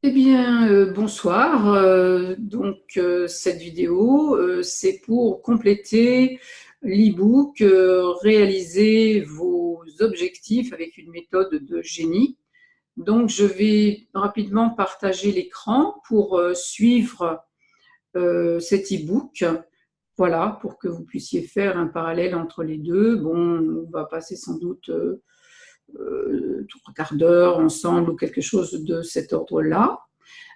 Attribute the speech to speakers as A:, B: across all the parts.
A: Eh bien, bonsoir. Cette vidéo, c'est pour compléter l'e-book, réaliser vos objectifs avec une méthode de génie. Donc, je vais rapidement partager l'écran pour suivre cet e-book. Voilà, pour que vous puissiez faire un parallèle entre les deux. Bon, on va passer sans doute 3 quarts d'heure ensemble ou quelque chose de cet ordre-là.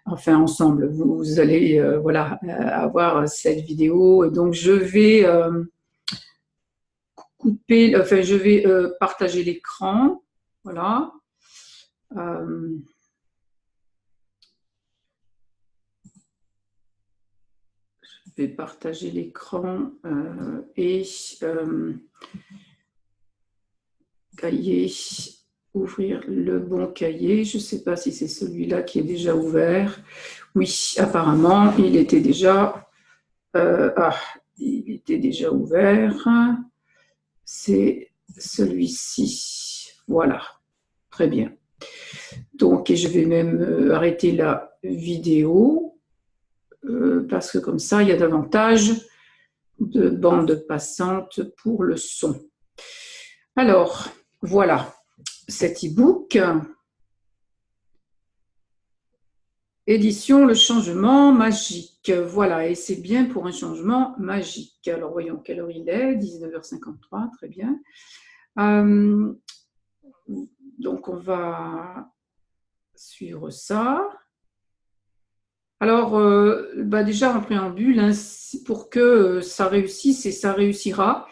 A: Enfin, ensemble, vous allez voilà, avoir cette vidéo. Et donc, je vais je vais partager l'écran. Voilà. Euh, je vais partager l'écran et cahier, ouvrir le bon cahier. Je ne sais pas si c'est celui-là qui est déjà ouvert. Oui, apparemment, il était déjà ouvert. C'est celui-ci. Voilà, très bien. Donc, et je vais même arrêter la vidéo parce que comme ça, il y a davantage de bandes passantes pour le son. Alors, voilà, cet e-book, édition Le Changement Magique. Voilà, et c'est bien pour un changement magique. Alors, voyons quelle heure il est, 19h53, très bien. Donc, on va suivre ça. Alors, déjà en préambule, hein, pour que ça réussisse, et ça réussira,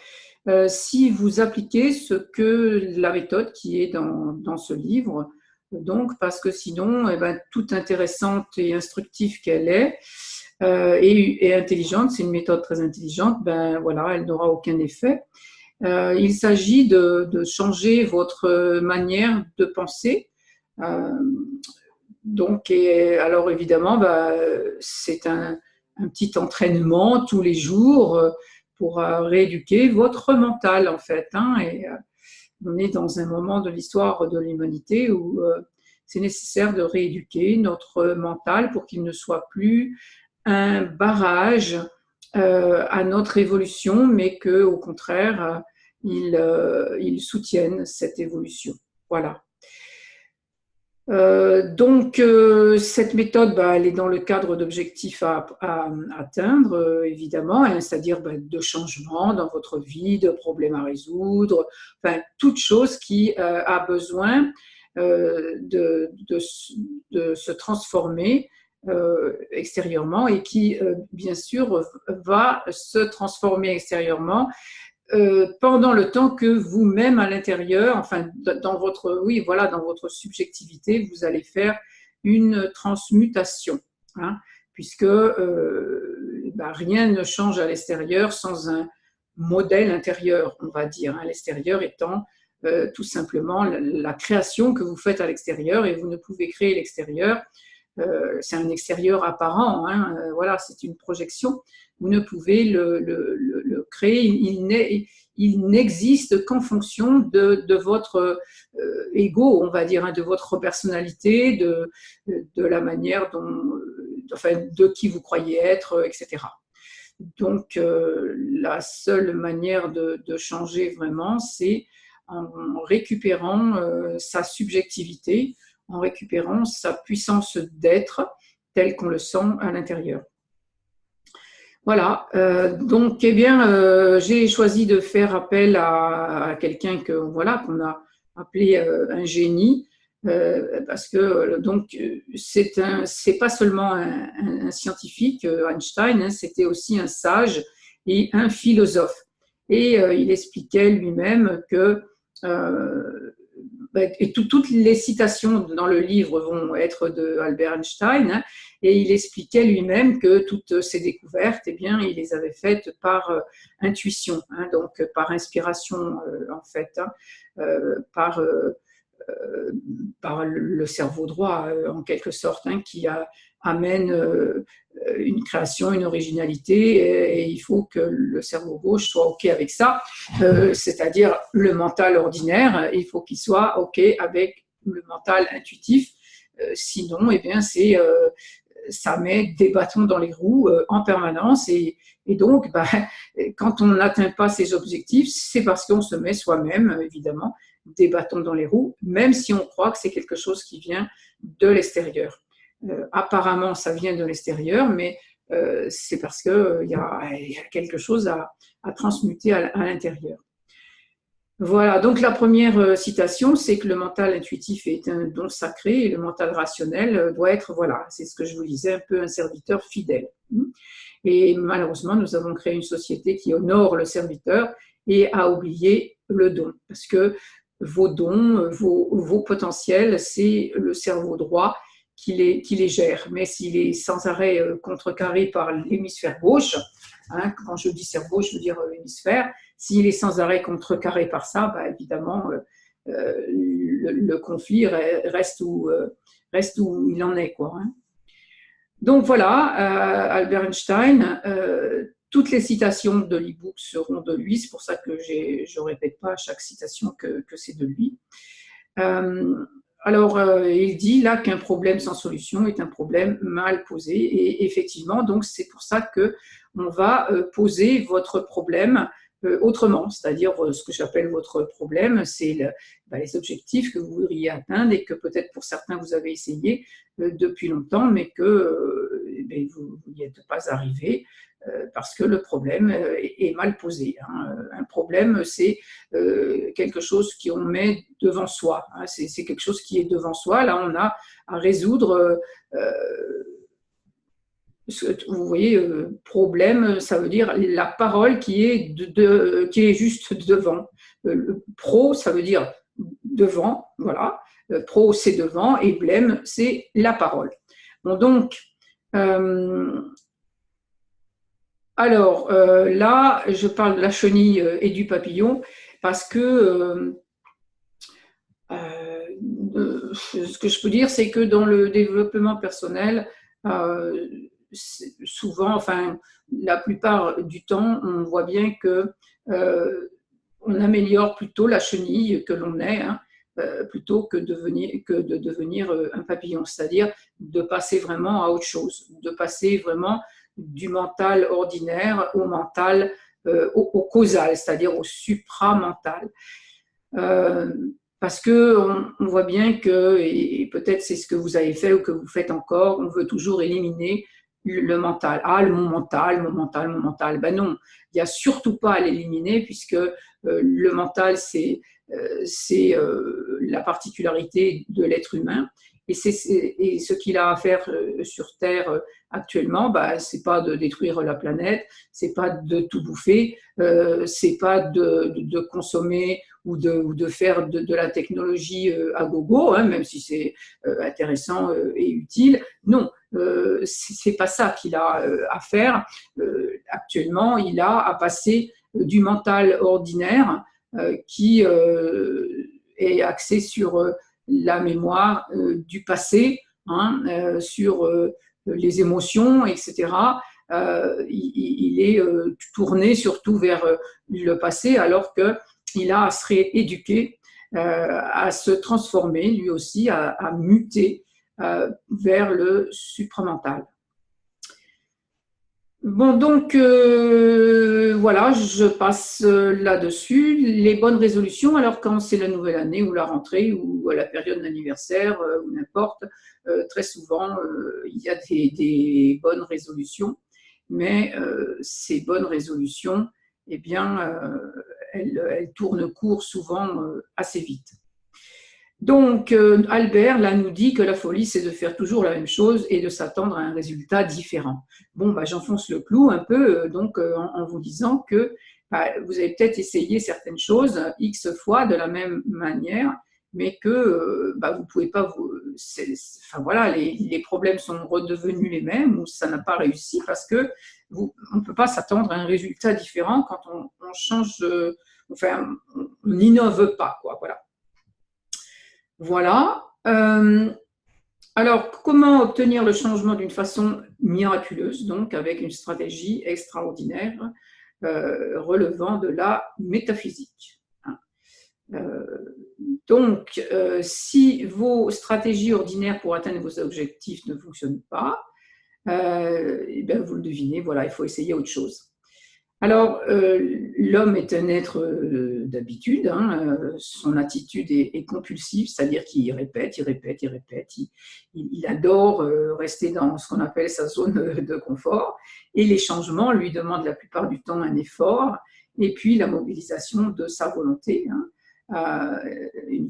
A: si vous appliquez la méthode qui est dans ce livre. Donc, parce que sinon, toute intéressante et instructive qu'elle est, et intelligente, c'est une méthode très intelligente, voilà, elle n'aura aucun effet. Il s'agit de changer votre manière de penser. Donc, alors évidemment, c'est un petit entraînement tous les jours pour rééduquer votre mental, en fait. Et on est dans un moment de l'histoire de l'humanité où c'est nécessaire de rééduquer notre mental pour qu'il ne soit plus un barrage à notre évolution, mais qu'au contraire, il soutienne cette évolution. Voilà. Cette méthode, elle est dans le cadre d'objectifs à atteindre, évidemment, hein, c'est-à-dire de changements dans votre vie, de problèmes à résoudre, enfin, toute chose qui a besoin de se transformer extérieurement et qui, bien sûr, va se transformer extérieurement pendant le temps que vous-même à l'intérieur, enfin dans votre, oui, voilà, dans votre subjectivité, vous allez faire une transmutation, hein, puisque rien ne change à l'extérieur sans un modèle intérieur, on va dire, hein, l'extérieur étant tout simplement la création que vous faites à l'extérieur, et vous ne pouvez créer l'extérieur, c'est un extérieur apparent, hein, voilà, c'est une projection. Vous ne pouvez le créer, il n'existe qu'en fonction de votre ego, on va dire, hein, de votre personnalité, de la manière de qui vous croyez être, etc. Donc, la seule manière de changer vraiment, c'est en récupérant sa subjectivité, en récupérant sa puissance d'être telle qu'on le sent à l'intérieur. Voilà, donc eh bien, j'ai choisi de faire appel à quelqu'un qu'on a appelé un génie, parce que donc c'est pas seulement un scientifique, Einstein, hein, c'était aussi un sage et un philosophe. Et il expliquait lui-même que toutes les citations dans le livre vont être de Albert Einstein, hein, et il expliquait lui-même que toutes ces découvertes, eh bien, il les avait faites par intuition, hein, donc par inspiration en fait, hein, par par le cerveau droit, en quelque sorte, hein, qui amène une création, une originalité, et il faut que le cerveau gauche soit OK avec ça, c'est-à-dire le mental ordinaire, il faut qu'il soit OK avec le mental intuitif, Sinon, eh bien, ça met des bâtons dans les roues en permanence et donc, bah, quand on n'atteint pas ses objectifs, c'est parce qu'on se met soi-même, évidemment, des bâtons dans les roues, même si on croit que c'est quelque chose qui vient de l'extérieur. Apparemment, ça vient de l'extérieur, mais c'est parce qu'il y a quelque chose à transmuter à l'intérieur. Voilà, donc la première citation, c'est que le mental intuitif est un don sacré et le mental rationnel doit être, voilà, c'est ce que je vous disais, un peu un serviteur fidèle. Et malheureusement, nous avons créé une société qui honore le serviteur et a oublié le don, parce que vos dons, vos potentiels, c'est le cerveau droit qui les gère. Mais s'il est sans arrêt contrecarré par l'hémisphère gauche, hein, quand je dis cerveau, je veux dire hémisphère, s'il est sans arrêt contrecarré par ça, bah, évidemment, le conflit reste où il en est, quoi, hein. Donc voilà, Albert Einstein, toutes les citations de l'e-book seront de lui, c'est pour ça que je ne répète pas à chaque citation que c'est de lui. Alors, il dit là qu'un problème sans solution est un problème mal posé, et effectivement, donc c'est pour ça qu'on va poser votre problème autrement, c'est-à-dire ce que j'appelle votre problème, c'est les objectifs que vous voudriez atteindre et que peut-être pour certains vous avez essayé depuis longtemps, mais que vous n'y êtes pas arrivé parce que le problème est mal posé, hein. Un problème, c'est quelque chose qu'on met devant soi, hein. C'est quelque chose qui est devant soi. Là, on a à résoudre. Vous voyez, problème, ça veut dire la parole qui est juste devant. Le pro, ça veut dire devant, voilà. Pro, c'est devant, et blême, c'est la parole. Bon, donc, alors là, je parle de la chenille et du papillon parce que ce que je peux dire, c'est que dans le développement personnel, souvent, enfin, la plupart du temps, on voit bien que on améliore plutôt la chenille que l'on est, hein, plutôt que de devenir un papillon, c'est-à-dire de passer vraiment à autre chose, de passer vraiment du mental ordinaire au mental, au causal, c'est-à-dire au supramental. Parce qu'on voit bien que, et peut-être c'est ce que vous avez fait ou que vous faites encore, on veut toujours éliminer le mental. Ah, mon mental. Ben non, il n'y a surtout pas à l'éliminer puisque le mental, c'est la particularité de l'être humain. Et ce qu'il a à faire sur Terre actuellement, bah, c'est pas de détruire la planète, c'est pas de tout bouffer, c'est pas de consommer ou de faire de la technologie à gogo, hein, même si c'est intéressant et utile. Non, c'est pas ça qu'il a à faire. Actuellement, il a à passer du mental ordinaire qui est axé sur la mémoire du passé, hein, sur les émotions, etc. Il est tourné surtout vers le passé, alors qu'il a à se rééduquer, à se transformer, lui aussi, à muter vers le supramental. Bon, donc voilà, je passe là-dessus. Les bonnes résolutions, alors quand c'est la nouvelle année ou la rentrée ou la période d'anniversaire ou n'importe, très souvent il y a des bonnes résolutions, mais ces bonnes résolutions, eh bien, elles tournent court souvent assez vite. Donc, Albert, là, nous dit que la folie, c'est de faire toujours la même chose et de s'attendre à un résultat différent. Bon, bah, j'enfonce le clou un peu en vous disant que bah, vous avez peut-être essayé certaines choses X fois de la même manière, mais que bah, vous ne pouvez pas enfin voilà, les problèmes sont redevenus les mêmes ou ça n'a pas réussi parce que on ne peut pas s'attendre à un résultat différent quand on change, enfin, on n'innove pas, quoi, voilà. Voilà. Alors, comment obtenir le changement d'une façon miraculeuse, donc avec une stratégie extraordinaire relevant de la métaphysique, hein. Donc, si vos stratégies ordinaires pour atteindre vos objectifs ne fonctionnent pas, eh bien, vous le devinez, voilà, il faut essayer autre chose. Alors, l'homme est un être d'habitude, hein, son attitude est compulsive, c'est-à-dire qu'il répète, il répète, il répète, il adore rester dans ce qu'on appelle sa zone de confort, et les changements lui demandent la plupart du temps un effort, et puis la mobilisation de sa volonté, hein, une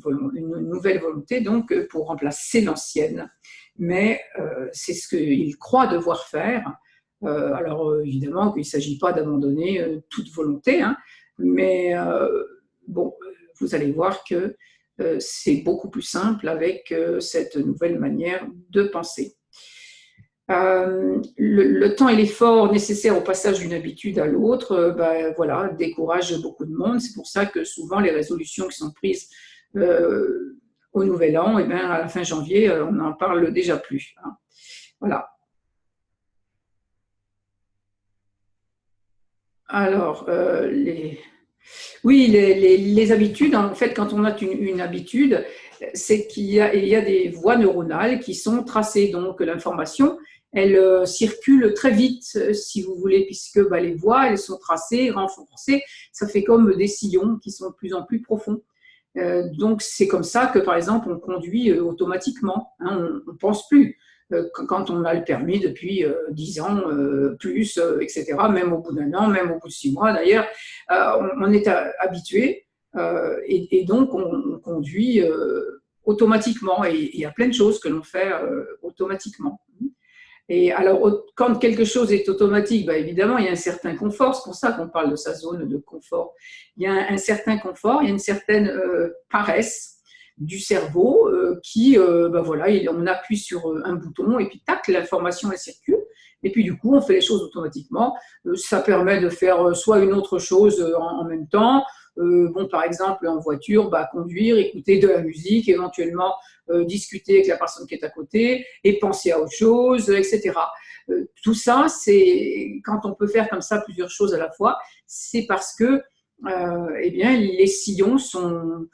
A: nouvelle volonté donc pour remplacer l'ancienne. Mais c'est ce qu'il croit devoir faire. Alors évidemment qu'il ne s'agit pas d'abandonner toute volonté, hein, mais bon, vous allez voir que c'est beaucoup plus simple avec cette nouvelle manière de penser. Le temps et l'effort nécessaires au passage d'une habitude à l'autre, voilà, découragent beaucoup de monde. C'est pour ça que souvent les résolutions qui sont prises au Nouvel An, eh bien, à la fin janvier, on n'en parle déjà plus, hein. Voilà. Alors, oui, les habitudes, en fait, quand on a une habitude, c'est qu'il y a des voies neuronales qui sont tracées. Donc, l'information, elle circule très vite, si vous voulez, puisque les voies, elles sont tracées, renforcées. Ça fait comme des sillons qui sont de plus en plus profonds. Donc, c'est comme ça que, par exemple, on conduit automatiquement, hein, on ne pense plus. Quand on a le permis depuis 10 ans, plus, etc., même au bout d'un an, même au bout de 6 mois d'ailleurs, on est habitué et donc on conduit automatiquement. Et il y a plein de choses que l'on fait automatiquement. Et alors, quand quelque chose est automatique, évidemment, il y a un certain confort. C'est pour ça qu'on parle de sa zone de confort. Il y a un certain confort, il y a une certaine paresse du cerveau qui, voilà, on appuie sur un bouton et puis tac, l'information elle circule. Et puis du coup, on fait les choses automatiquement. Ça permet de faire soit une autre chose en même temps. Bon, par exemple, en voiture, conduire, écouter de la musique, éventuellement discuter avec la personne qui est à côté et penser à autre chose, etc. Tout ça, c'est quand on peut faire comme ça plusieurs choses à la fois, c'est parce que eh bien, les sillons sont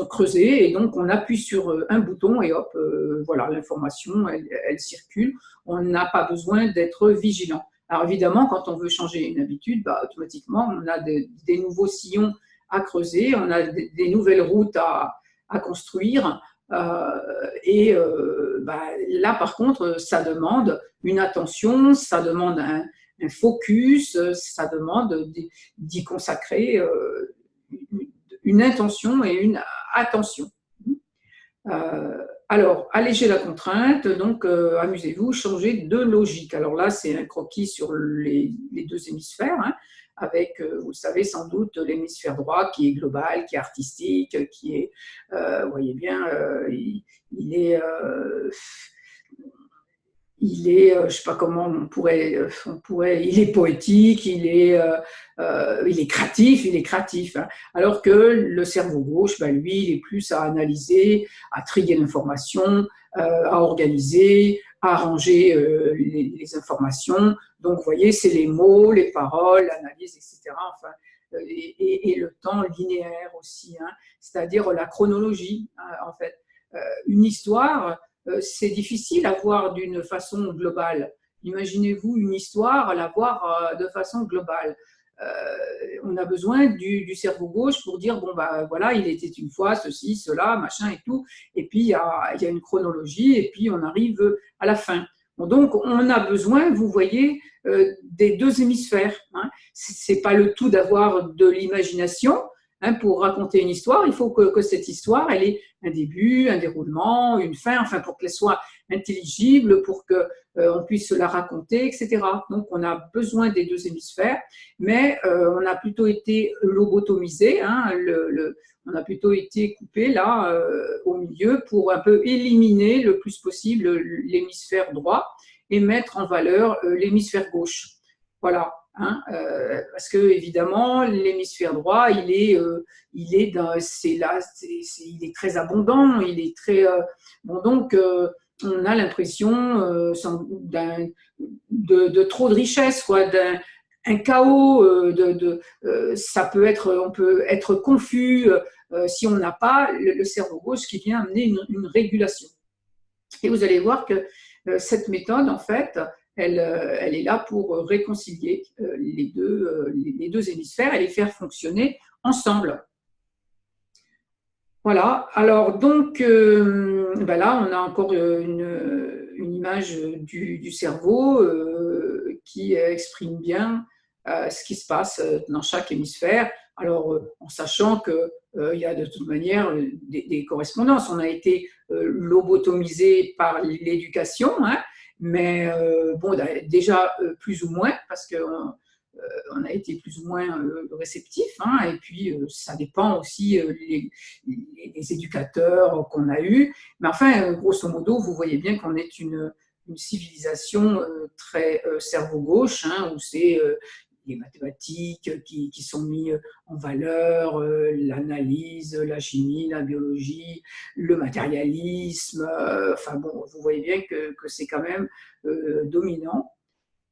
A: creusés et donc on appuie sur un bouton et hop, voilà, l'information, elle circule. On n'a pas besoin d'être vigilant. Alors évidemment, quand on veut changer une habitude, automatiquement, on a des nouveaux sillons à creuser, on a des nouvelles routes à construire. Là, par contre, ça demande une attention, ça demande un focus, ça demande d'y consacrer une intention et une attention. Alors, alléger la contrainte, donc amusez-vous, changer de logique. Alors là, c'est un croquis sur les deux hémisphères, hein, avec, vous le savez sans doute, l'hémisphère droit qui est global, qui est artistique, qui est, vous voyez bien, il est je ne sais pas comment on pourrait, il est poétique, il est créatif, hein. Alors que le cerveau gauche, lui, il est plus à analyser, à trier l'information, à organiser, à arranger les informations. Donc, vous voyez, c'est les mots, les paroles, l'analyse, etc. Enfin, et le temps linéaire aussi, hein, c'est-à-dire la chronologie, hein, en fait. Une histoire, c'est difficile à voir d'une façon globale. Imaginez-vous une histoire, la voir de façon globale. On a besoin du cerveau gauche pour dire, bon, voilà, il était une fois ceci, cela, machin et tout. Et puis, il y a une chronologie et puis on arrive à la fin. Bon, donc, on a besoin, vous voyez, des deux hémisphères, hein. C'est pas le tout d'avoir de l'imagination, hein, pour raconter une histoire. Il faut que cette histoire, elle ait un début, un déroulement, une fin, enfin pour qu'elle soit intelligible, pour qu'on puisse la raconter, etc. Donc on a besoin des deux hémisphères, mais on a plutôt été lobotomisé, hein, on a plutôt été coupé là au milieu pour un peu éliminer le plus possible l'hémisphère droit et mettre en valeur l'hémisphère gauche. Voilà. Hein, parce que évidemment l'hémisphère droit il est très abondant, il est très bon, donc on a l'impression de trop de richesse, quoi, un chaos, ça peut être, on peut être confus, si on n'a pas le cerveau gauche qui vient amener une régulation. Et vous allez voir que cette méthode, en fait, elle est là pour réconcilier les deux hémisphères et les faire fonctionner ensemble. Voilà, alors donc ben là, on a encore une image du cerveau qui exprime bien ce qui se passe dans chaque hémisphère. Alors, en sachant qu'il y a de toute manière des correspondances. On a été lobotomisé par l'éducation, hein, mais bon, déjà plus ou moins, parce qu'on a été plus ou moins réceptif, hein, et puis ça dépend aussi les éducateurs qu'on a eus. Mais enfin, grosso modo, vous voyez bien qu'on est une civilisation très cerveau gauche, hein, où c'est les mathématiques qui sont mis en valeur, l'analyse, la chimie, la biologie, le matérialisme. Enfin bon, vous voyez bien que c'est quand même dominant.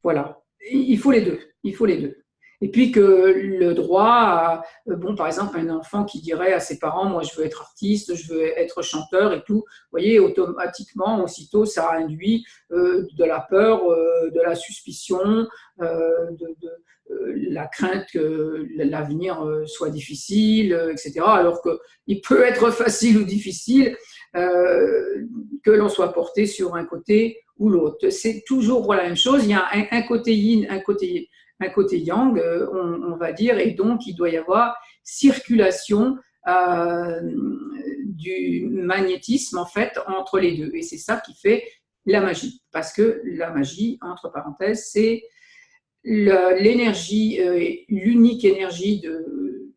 A: Voilà, il faut les deux, il faut les deux. Et puis que le droit, bon, par exemple, un enfant qui dirait à ses parents, moi je veux être artiste, je veux être chanteur et tout, vous voyez, automatiquement, aussitôt, ça induit de la peur, de la suspicion, de la crainte que l'avenir soit difficile, etc. Alors qu'il peut être facile ou difficile, que l'on soit porté sur un côté ou l'autre. C'est toujours la même chose. Il y a un côté yin, un côté yang, on va dire, et donc il doit y avoir circulation du magnétisme en fait entre les deux. Et c'est ça qui fait la magie. Parce que la magie, entre parenthèses, c'est l'énergie, l'unique énergie de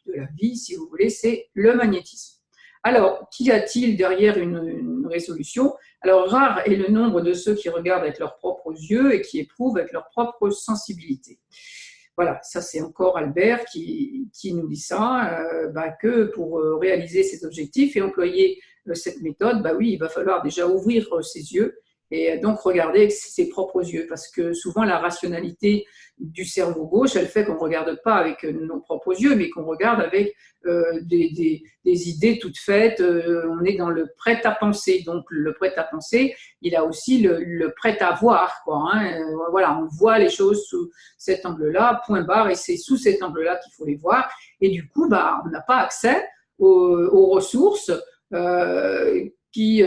A: la vie, si vous voulez, c'est le magnétisme. Alors, qu'y a-t-il derrière une résolution? Alors, rare est le nombre de ceux qui regardent avec leurs propres yeux et qui éprouvent avec leur propre sensibilité. Voilà, ça c'est encore Albert qui nous dit ça, que pour réaliser ces objectifs et employer cette méthode, oui, il va falloir déjà ouvrir ses yeux et donc regarder avec ses propres yeux, parce que souvent la rationalité du cerveau gauche, elle fait qu'on ne regarde pas avec nos propres yeux, mais qu'on regarde avec des idées toutes faites. On est dans le prêt à penser. Donc le prêt à penser, il a aussi le prêt à voir, quoi, hein. Voilà, on voit les choses sous cet angle-là, point barre, et c'est sous cet angle-là qu'il faut les voir. Et du coup, on n'a pas accès aux ressources qui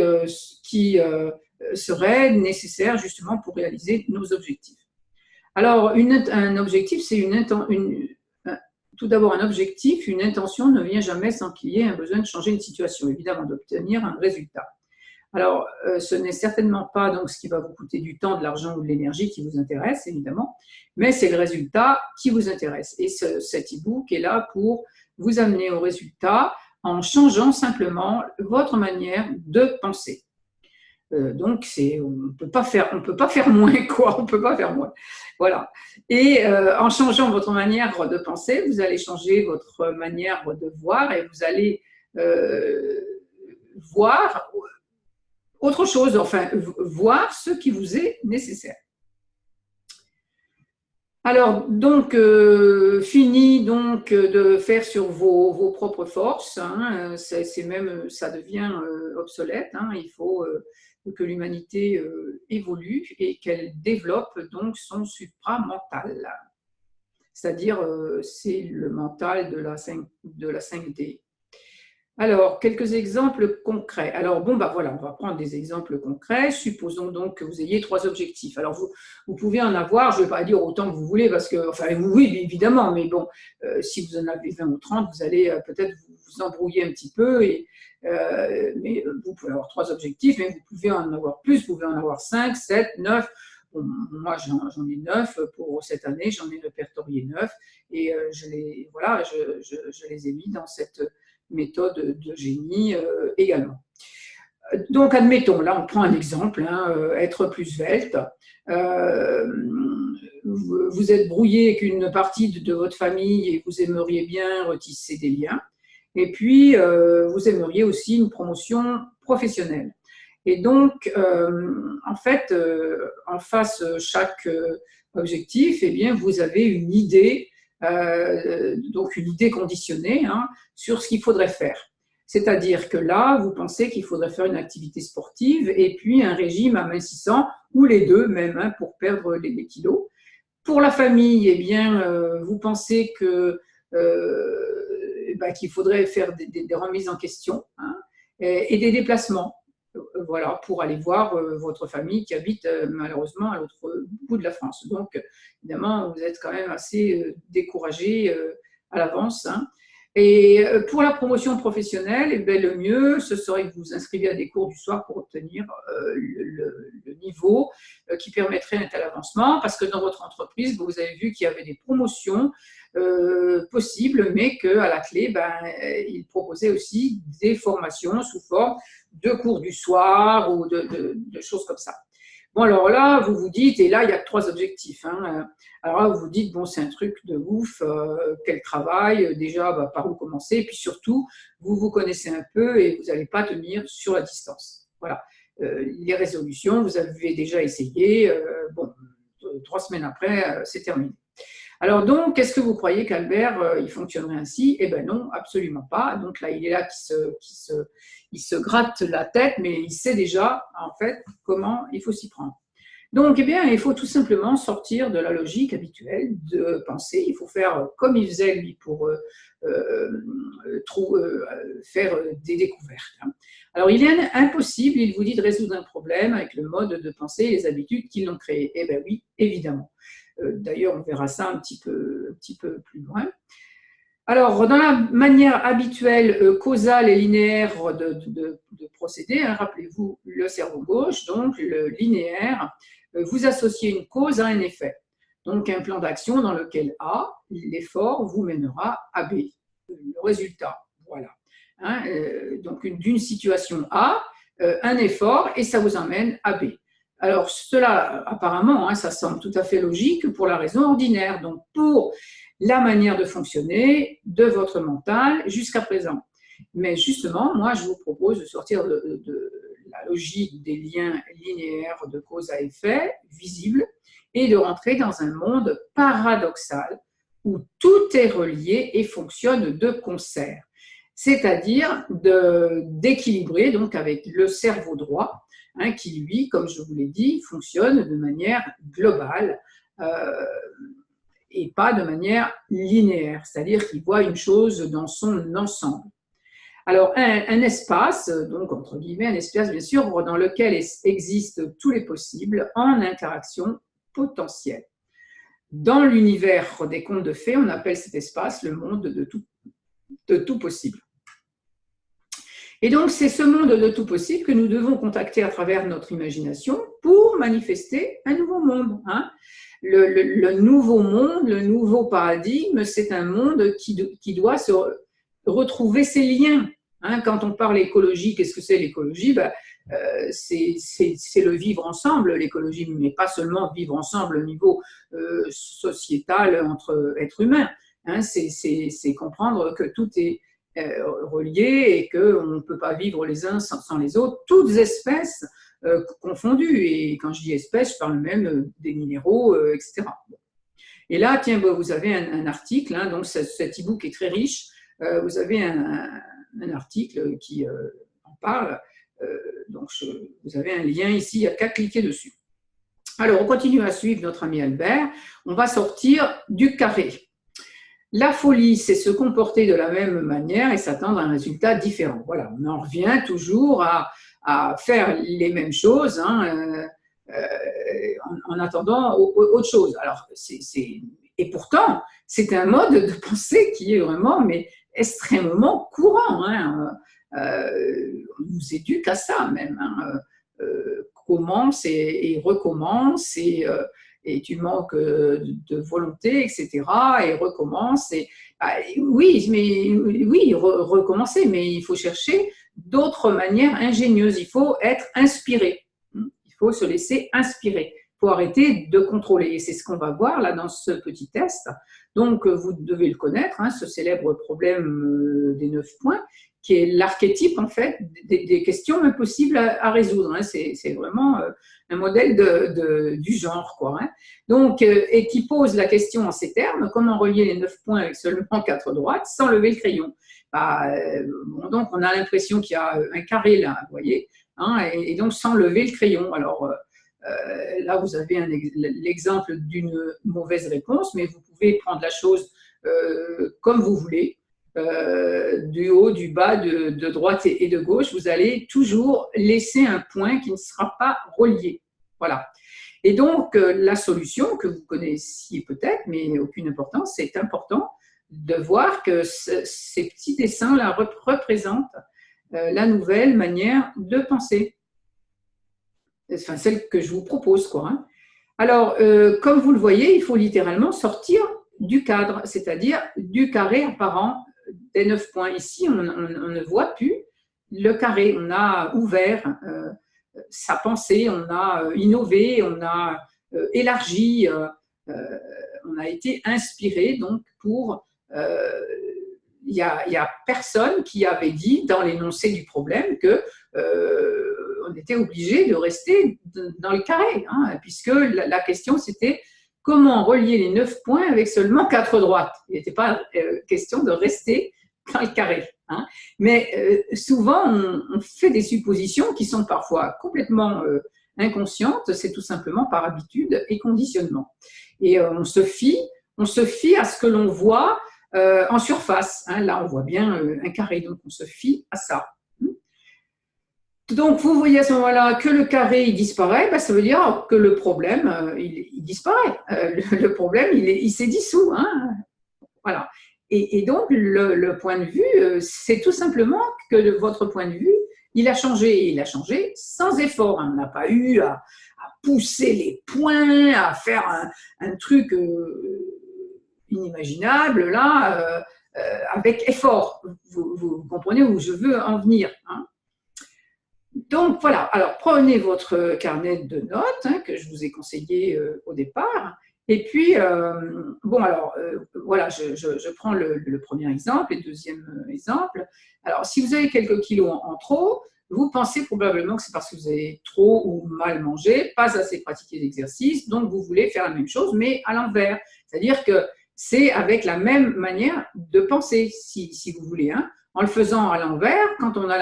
A: seraient nécessaires justement pour réaliser nos objectifs. Alors, un objectif, c'est tout d'abord un objectif, une intention ne vient jamais sans qu'il y ait un besoin de changer une situation, évidemment, d'obtenir un résultat. Alors, ce n'est certainement pas donc ce qui va vous coûter du temps, de l'argent ou de l'énergie qui vous intéresse, évidemment, mais c'est le résultat qui vous intéresse. Et cet e-book est là pour vous amener au résultat en changeant simplement votre manière de penser. Donc, on ne peut pas faire moins, quoi. On peut pas faire moins. Voilà. Et en changeant votre manière de penser, vous allez changer votre manière de voir et vous allez voir autre chose, enfin, voir ce qui vous est nécessaire. Alors, donc, fini donc de faire sur vos propres forces, hein, ça devient obsolète, hein, il faut que l'humanité évolue et qu'elle développe donc son supramental. C'est-à-dire, c'est le mental de la 5D. Alors, quelques exemples concrets. Alors, voilà, on va prendre des exemples concrets. Supposons donc que vous ayez 3 objectifs. Alors, vous pouvez en avoir, je ne vais pas dire autant que vous voulez, parce que, enfin, oui, évidemment, mais bon, si vous en avez 20 ou 30, vous allez peut-être vous embrouiller un petit peu. Mais vous pouvez avoir 3 objectifs, mais vous pouvez en avoir plus, vous pouvez en avoir 5, 7, 9. Bon, moi, j'en ai 9 pour cette année, j'en ai répertorié 9. Et je les ai mis dans cette méthode de génie également. Donc, admettons, là, on prend un exemple, hein, être plus svelte. Vous êtes brouillé avec une partie de votre famille et vous aimeriez bien retisser des liens. Et puis, vous aimeriez aussi une promotion professionnelle. Et donc, en fait, en face chaque objectif, eh bien, vous avez une idée donc une idée conditionnée hein, sur ce qu'il faudrait faire. C'est-à-dire que là, vous pensez qu'il faudrait faire une activité sportive et puis un régime amincissant, ou les deux même, hein, pour perdre les kilos. Pour la famille, eh bien, vous pensez que, qu'il faudrait faire des remises en question hein, et des déplacements. Voilà, pour aller voir votre famille qui habite malheureusement à l'autre bout de la France. Donc, évidemment, vous êtes quand même assez découragé à l'avance. Hein. Et pour la promotion professionnelle, eh bien, le mieux, ce serait que vous vous inscriviez à des cours du soir pour obtenir le niveau qui permettrait un tel avancement, parce que dans votre entreprise, vous avez vu qu'il y avait des promotions possibles, mais qu'à la clé, ils proposaient aussi des formations sous forme de cours du soir ou de choses comme ça. Bon, alors là, vous vous dites, et là, il y a 3 objectifs. Hein. Alors là, vous vous dites, bon, c'est un truc de ouf, quel travail, déjà, par où commencer, et puis surtout, vous vous connaissez un peu et vous n'allez pas tenir sur la distance. Voilà. Les résolutions, vous avez déjà essayé, bon, 3 semaines après, c'est terminé. Alors donc, est-ce que vous croyez qu'Albert, il fonctionnerait ainsi? Eh bien non, absolument pas. Donc là, il est là il se gratte la tête, mais il sait déjà, en fait, comment il faut s'y prendre. Donc, eh bien, il faut tout simplement sortir de la logique habituelle de penser. Il faut faire comme il faisait, lui, pour faire des découvertes. Alors, il est impossible, il vous dit, de résoudre un problème avec le mode de pensée et les habitudes qui l'ont créé. Eh bien oui, évidemment. D'ailleurs, on verra ça un petit peu plus loin. Alors, dans la manière habituelle, causale et linéaire de procéder, hein, rappelez-vous le cerveau gauche, donc le linéaire, vous associez une cause à un effet. Donc, un plan d'action dans lequel A, l'effort, vous mènera à B, le résultat. Voilà. Hein, donc, d'une situation A, un effort, et ça vous emmène à B. Alors, cela, apparemment, hein, ça semble tout à fait logique pour la raison ordinaire. Donc, pour la manière de fonctionner de votre mental jusqu'à présent. Mais justement, moi, je vous propose de sortir de la logique des liens linéaires de cause à effet, visibles, et de rentrer dans un monde paradoxal où tout est relié et fonctionne de concert. C'est-à-dire d'équilibrer donc avec le cerveau droit, hein, qui lui, comme je vous l'ai dit, fonctionne de manière globale et pas de manière linéaire, c'est-à-dire qu'il voit une chose dans son ensemble. Alors, un espace, donc entre guillemets, un espace bien sûr, dans lequel existent tous les possibles en interaction potentielle. Dans l'univers des contes de fées, on appelle cet espace le monde de tout possible. Et donc, c'est ce monde de tout possible que nous devons contacter à travers notre imagination pour manifester un nouveau monde. Hein. Le nouveau monde, le nouveau paradigme, c'est un monde qui doit se retrouver ses liens. Hein. Quand on parle écologie, qu'est-ce que c'est l'écologie? C'est le vivre ensemble, l'écologie, mais pas seulement vivre ensemble au niveau sociétal entre êtres humains. Hein. C'est comprendre que tout est reliés et qu'on ne peut pas vivre les uns sans les autres, toutes espèces confondues. Et quand je dis espèces, je parle même des minéraux, etc. Et là, tiens, vous avez un article, hein, donc cet e-book est très riche. Vous avez un article qui en parle. Donc, vous avez un lien ici, il n'y a qu'à cliquer dessus. Alors, on continue à suivre notre ami Albert. On va sortir du carré. La folie, c'est se comporter de la même manière et s'attendre à un résultat différent. Voilà, on en revient toujours à faire les mêmes choses hein, en attendant autre chose. Alors, et pourtant, c'est un mode de pensée qui est vraiment extrêmement courant. Hein. On nous éduque à ça même. Hein. Commence et recommence et tu manques de volonté, etc. Et recommence. Oui, recommencer, mais il faut chercher d'autres manières ingénieuses. Il faut être inspiré. Il faut se laisser inspirer. Il faut arrêter de contrôler. Et c'est ce qu'on va voir là dans ce petit test. Donc, vous devez le connaître, hein, ce célèbre problème des 9 points qui est l'archétype en fait des questions impossibles à résoudre. Hein. C'est vraiment un modèle du genre, quoi. Hein. Donc, et qui pose la question en ces termes: comment relier les 9 points avec seulement 4 droites sans lever le crayon? Bah, bon, donc, on a l'impression qu'il y a un carré là, vous voyez, hein, et donc sans lever le crayon. Alors, là, vous avez l'exemple d'une mauvaise réponse, mais vous pouvez prendre la chose comme vous voulez. Du haut, du bas, de droite et de gauche, vous allez toujours laisser un point qui ne sera pas relié. Voilà. Et donc, la solution que vous connaissiez peut-être, mais aucune importance, c'est important de voir que ces petits dessins-là représentent la nouvelle manière de penser. Enfin, celle que je vous propose, quoi. Hein. Alors, comme vous le voyez, il faut littéralement sortir du cadre, c'est-à-dire du carré apparent des 9 points. Ici, on ne voit plus le carré. On a ouvert sa pensée, on a innové, on a élargi, on a été inspiré donc pour... Il n'y a personne qui avait dit dans l'énoncé du problème que on était obligé de rester dans le carré, hein, puisque la question c'était comment relier les 9 points avec seulement 4 droites. Il n'était pas question de rester dans le carré. Hein. Mais souvent, on fait des suppositions qui sont parfois complètement inconscientes, c'est tout simplement par habitude et conditionnement. Et on se fie à ce que l'on voit en surface. Hein. Là, on voit bien un carré, donc on se fie à ça. Donc, vous voyez à ce moment-là que le carré il disparaît, ben, ça veut dire que le problème il disparaît. Le problème il s'est dissous. Hein. Voilà. Et donc, le point de vue, c'est tout simplement que votre point de vue, il a changé. Il a changé sans effort. On n'a pas eu à pousser les points, à faire un truc inimaginable, là, avec effort. Vous comprenez où je veux en venir. Hein. Donc voilà, alors prenez votre carnet de notes hein, que je vous ai conseillé au départ. Et puis, bon alors, voilà, je prends le premier exemple et le deuxième exemple. Alors, si vous avez quelques kilos en trop, vous pensez probablement que c'est parce que vous avez trop ou mal mangé, pas assez pratiqué d'exercice, donc vous voulez faire la même chose, mais à l'envers. C'est-à-dire que c'est avec la même manière de penser, si vous voulez. Hein. En le faisant à l'envers, quand on a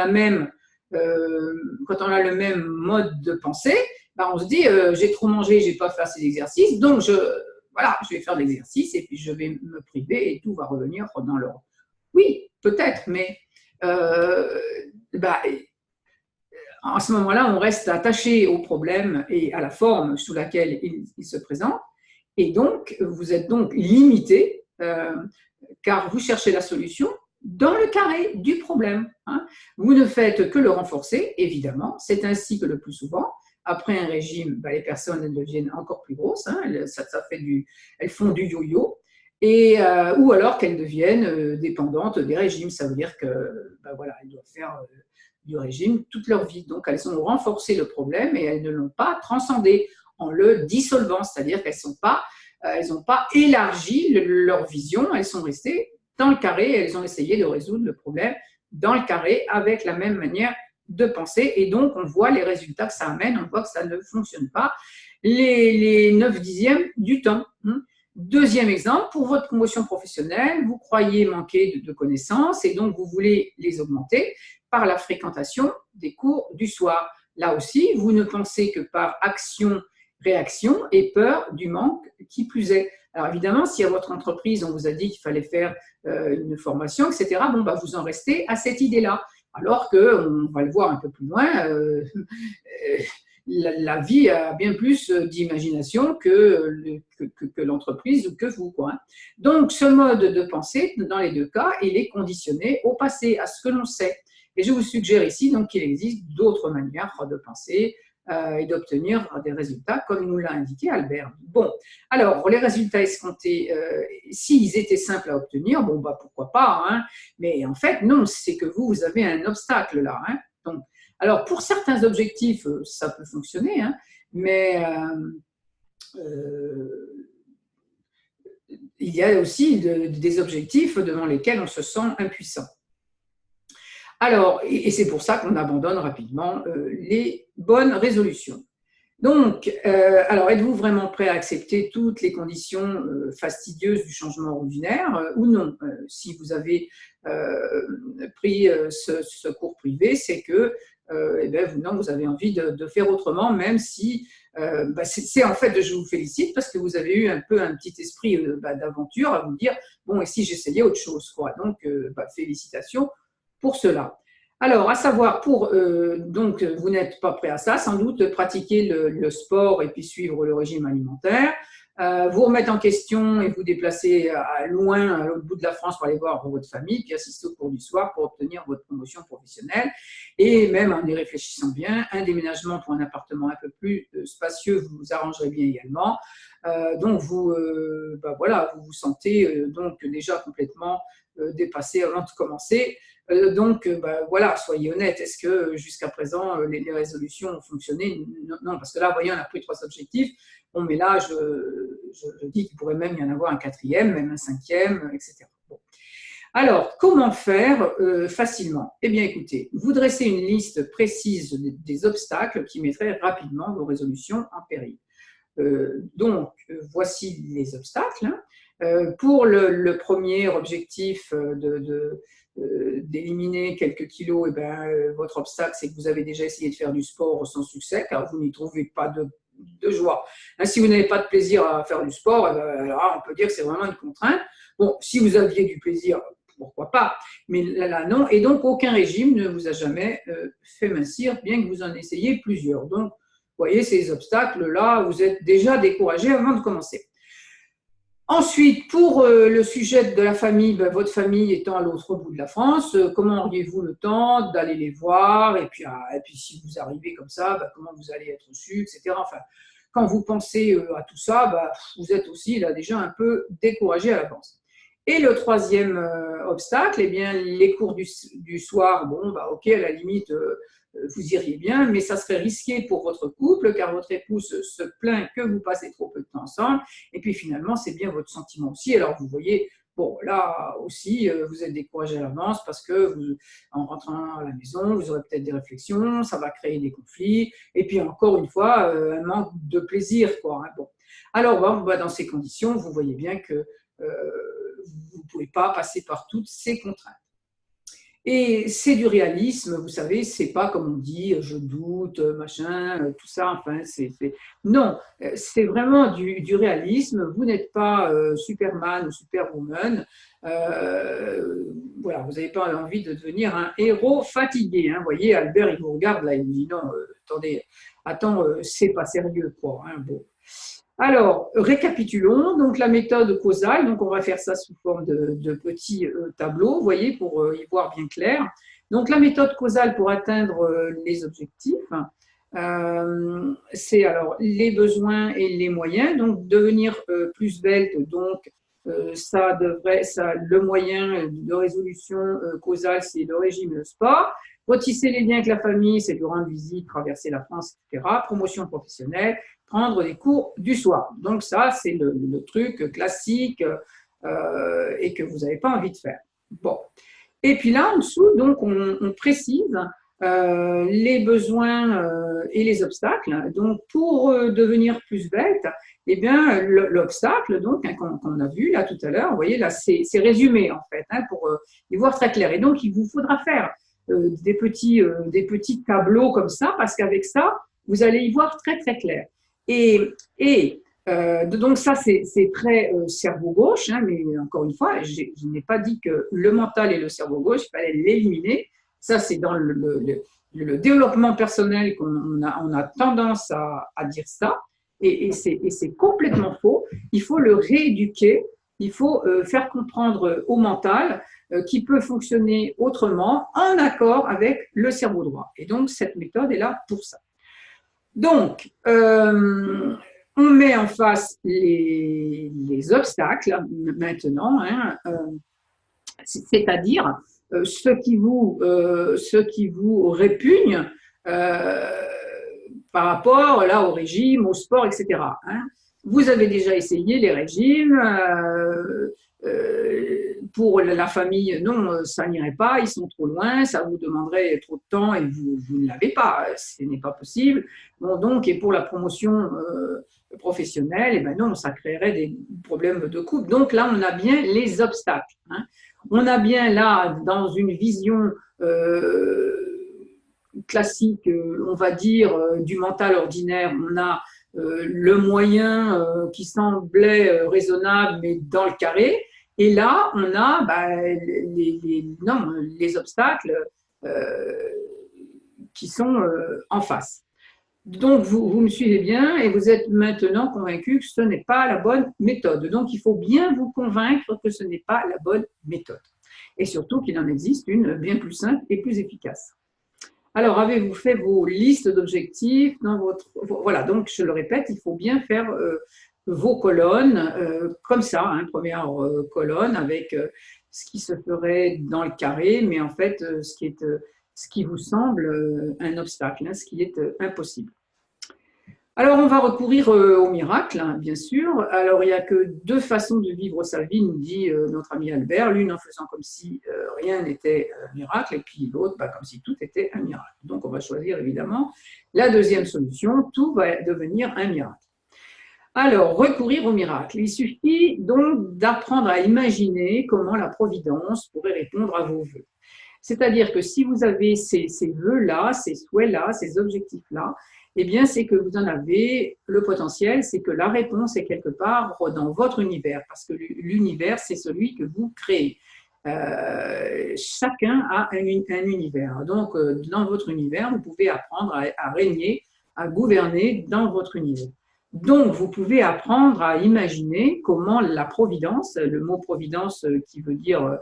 A: quand on a le même mode de pensée, ben on se dit j'ai trop mangé, j'ai pas fait assez d'exercice, donc voilà, je vais faire de l'exercice et puis je vais me priver et tout va revenir dans l'ordre. Oui, peut-être, mais ben, à ce moment-là, on reste attaché au problème et à la forme sous laquelle il se présente, et donc vous êtes donc limité car vous cherchez la solution dans le carré du problème. Hein. Vous ne faites que le renforcer, évidemment. C'est ainsi que le plus souvent, après un régime, ben, les personnes elles deviennent encore plus grosses. Hein. Elles font du yo-yo. Ou alors qu'elles deviennent dépendantes des régimes. Ça veut dire que ben, voilà, elles doivent faire du régime toute leur vie. Donc elles ont renforcé le problème et elles ne l'ont pas transcendé en le dissolvant. C'est-à-dire qu'elles n'ont pas élargi leur vision, elles sont restées dans le carré, elles ont essayé de résoudre le problème dans le carré avec la même manière de penser, et donc on voit les résultats que ça amène, on voit que ça ne fonctionne pas les 9 dixièmes du temps. Deuxième exemple, pour votre promotion professionnelle, vous croyez manquer de connaissances et donc vous voulez les augmenter par la fréquentation des cours du soir. Là aussi, vous ne pensez que par action-réaction et peur du manque qui plus est. Alors évidemment, si à votre entreprise, on vous a dit qu'il fallait faire une formation, etc., bon, bah, vous en restez à cette idée-là. Alors qu'on va le voir un peu plus loin, la vie a bien plus d'imagination que l'entreprise ou que vous. Quoi. Donc, ce mode de pensée, dans les deux cas, il est conditionné au passé, à ce que l'on sait. Et je vous suggère ici donc, qu'il existe d'autres manières de penser et d'obtenir des résultats, comme nous l'a indiqué Albert. Bon, alors, les résultats escomptés, s'ils étaient simples à obtenir, bon, bah, pourquoi pas, hein, mais en fait, non, c'est que vous avez un obstacle là. Hein, donc, alors, pour certains objectifs, ça peut fonctionner, hein, mais il y a aussi des objectifs devant lesquels on se sent impuissant. Alors, et c'est pour ça qu'on abandonne rapidement les bonnes résolutions. Donc, alors, êtes-vous vraiment prêt à accepter toutes les conditions fastidieuses du changement ordinaire ou non? Si vous avez pris ce cours privé, c'est que eh bien, non, vous avez envie de faire autrement, même si c'est en fait, je vous félicite parce que vous avez eu un peu un petit esprit d'aventure à vous dire, bon, et si j'essayais autre chose, quoi. Donc, félicitations pour cela. Alors, à savoir, donc, vous n'êtes pas prêt à ça, sans doute pratiquer le sport et puis suivre le régime alimentaire, vous remettre en question et vous déplacer loin, à l'autre bout de la France pour aller voir votre famille, puis assister au cours du soir pour obtenir votre promotion professionnelle. Et même en y réfléchissant bien, un déménagement pour un appartement un peu plus spacieux vous arrangerait bien également. Donc, voilà, vous vous sentez donc déjà complètement dépassé avant de commencer. Donc, voilà, soyez honnête. Est-ce que jusqu'à présent, les résolutions ont fonctionné? Non, parce que là, vous voyez, on a pris 3 objectifs. Bon, mais là, je dis qu'il pourrait même y en avoir un 4e, même un 5e, etc. Bon. Alors, comment faire facilement? Eh bien, écoutez, vous dressez une liste précise des obstacles qui mettraient rapidement vos résolutions en péril. Donc, voici les obstacles. Pour le premier objectif d'éliminer quelques kilos, eh ben, votre obstacle, c'est que vous avez déjà essayé de faire du sport sans succès, car vous n'y trouvez pas de joie. Hein, si vous n'avez pas de plaisir à faire du sport, eh ben, là, on peut dire que c'est vraiment une contrainte. Bon, si vous aviez du plaisir, pourquoi pas, mais là, non. Et donc, aucun régime ne vous a jamais fait mincir, bien que vous en essayiez plusieurs. Donc, vous voyez, ces obstacles-là, vous êtes déjà découragé avant de commencer. Ensuite, pour le sujet de la famille, votre famille étant à l'autre bout de la France, comment auriez-vous le temps d'aller les voir? Et puis si vous arrivez comme ça, comment vous allez être reçu, etc. Enfin, quand vous pensez à tout ça, vous êtes aussi là déjà un peu découragé à l'avance. Et le troisième obstacle, eh bien, les cours du soir, bon, ok, à la limite, vous iriez bien, mais ça serait risqué pour votre couple, car votre épouse se plaint que vous passez trop peu de temps ensemble, et puis finalement, c'est bien votre sentiment aussi. Alors, vous voyez, bon, là aussi, vous êtes découragé à l'avance parce que en rentrant à la maison, vous aurez peut-être des réflexions, ça va créer des conflits, et puis encore une fois, un manque de plaisir, quoi. Hein, bon. Alors, dans ces conditions, vous voyez bien que vous ne pouvez pas passer par toutes ces contraintes. Et c'est du réalisme, vous savez, c'est pas comme on dit, je doute, machin, tout ça, enfin, non, c'est vraiment du réalisme, vous n'êtes pas Superman ou Superwoman, voilà, vous n'avez pas envie de devenir un héros fatigué, hein, vous voyez, Albert, il vous regarde là, il me dit, non, attendez, attends, c'est pas sérieux, quoi, hein, bon. Alors, récapitulons. Donc, la méthode causale, donc on va faire ça sous forme de petits tableaux, vous voyez, pour y voir bien clair. Donc, la méthode causale pour atteindre les objectifs, c'est alors les besoins et les moyens. Donc, devenir plus svelte, donc le moyen de résolution causale, c'est le régime et le sport. Retisser les liens avec la famille, c'est lui rendre visite, traverser la France, etc. Promotion professionnelle, prendre des cours du soir. Donc ça, c'est le truc classique et que vous n'avez pas envie de faire. Bon. Et puis là, en dessous, donc, on précise les besoins et les obstacles. Donc, pour devenir plus bête, eh bien, l'obstacle, donc, hein, qu'on a vu là tout à l'heure, vous voyez, là, c'est résumé, en fait, hein, pour y voir très clair. Et donc, il vous faudra faire des petits tableaux comme ça, parce qu'avec ça, vous allez y voir très, très clair. Donc ça, c'est très cerveau gauche, hein, mais encore une fois, je n'ai pas dit que le mental et le cerveau gauche, il fallait l'éliminer. Ça, c'est dans le développement personnel qu'on a tendance à dire ça, et c'est complètement faux. Il faut le rééduquer, il faut faire comprendre au mental qui peut fonctionner autrement, en accord avec le cerveau droit. Et donc, cette méthode est là pour ça. Donc, on met en face les obstacles maintenant, hein, c'est-à-dire ceux qui vous répugnent par rapport là au régime, au sport, etc. Hein. Vous avez déjà essayé les régimes, pour la famille, non, ça n'irait pas, ils sont trop loin, ça vous demanderait trop de temps et vous ne l'avez pas, ce n'est pas possible. Bon, donc, et pour la promotion professionnelle, eh ben non, ça créerait des problèmes de couple. Donc là, on a bien les obstacles. Hein. On a bien là, dans une vision classique, on va dire, du mental ordinaire, on a le moyen qui semblait raisonnable, mais dans le carré. Et là, on a les obstacles qui sont en face. Donc, vous me suivez bien et vous êtes maintenant convaincu que ce n'est pas la bonne méthode. Donc, il faut bien vous convaincre que ce n'est pas la bonne méthode. Et surtout qu'il en existe une bien plus simple et plus efficace. Alors, avez-vous fait vos listes d'objectifs dans votre… Voilà, donc je le répète, il faut bien faire vos colonnes comme ça, hein, première colonne avec ce qui se ferait dans le carré, mais en fait, ce qui vous semble un obstacle, hein, ce qui est impossible. Alors, on va recourir au miracle, hein, bien sûr. Alors, il n'y a que deux façons de vivre sa vie, nous dit notre ami Albert. L'une en faisant comme si rien n'était un miracle, et puis l'autre comme si tout était un miracle. Donc, on va choisir évidemment la deuxième solution. Tout va devenir un miracle. Alors, recourir au miracle. Il suffit donc d'apprendre à imaginer comment la Providence pourrait répondre à vos vœux. C'est-à-dire que si vous avez ces vœux-là, ces souhaits-là, ces objectifs-là, eh bien, c'est que vous en avez le potentiel, c'est que la réponse est quelque part dans votre univers, parce que l'univers, c'est celui que vous créez. Chacun a un univers. Donc, dans votre univers, vous pouvez apprendre à régner, à gouverner dans votre univers. Donc, vous pouvez apprendre à imaginer comment la providence, le mot providence qui veut dire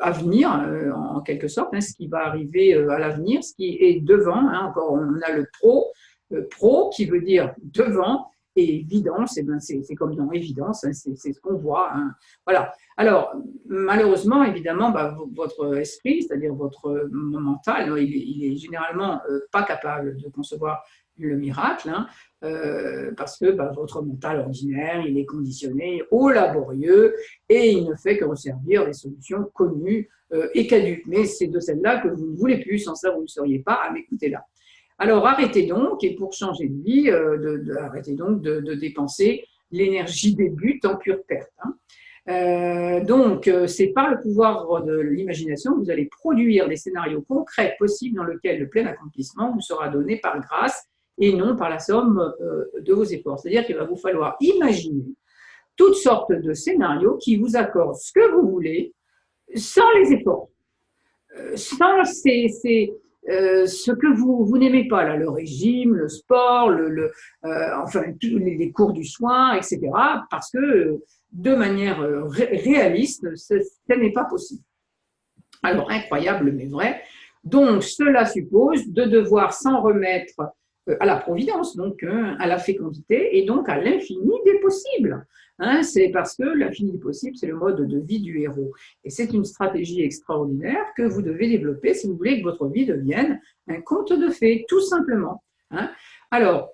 A: avenir, en quelque sorte, hein, ce qui va arriver à l'avenir, ce qui est devant, hein, encore on a le pro qui veut dire devant, et évidence, eh ben c'est comme dans évidence, hein, c'est ce qu'on voit. Hein. Voilà. Alors, malheureusement, évidemment, votre esprit, c'est-à-dire votre mental, il est généralement pas capable de concevoir le miracle, hein, parce que votre mental ordinaire, il est conditionné au laborieux et il ne fait que resservir les solutions connues et caduques. Mais c'est de celles-là que vous ne voulez plus, sans ça vous ne seriez pas à m'écouter là. Alors arrêtez donc, et pour changer de vie, arrêtez donc de dépenser l'énergie des buts en pure perte. Hein. Donc, c'est par le pouvoir de l'imagination que vous allez produire des scénarios concrets possibles dans lesquels le plein accomplissement vous sera donné par grâce et non par la somme de vos efforts. C'est-à-dire qu'il va vous falloir imaginer toutes sortes de scénarios qui vous accordent ce que vous voulez sans les efforts, sans ce que vous n'aimez pas, là, le régime, le sport, enfin, tous les cours du soin, etc., parce que de manière réaliste, ce n'est pas possible. Alors, incroyable, mais vrai. Donc, cela suppose de devoir s'en remettre à la providence, donc à la fécondité et donc à l'infini des possibles. Hein, c'est parce que l'infini des possibles, c'est le mode de vie du héros. Et c'est une stratégie extraordinaire que vous devez développer si vous voulez que votre vie devienne un conte de fées, tout simplement. Hein. Alors,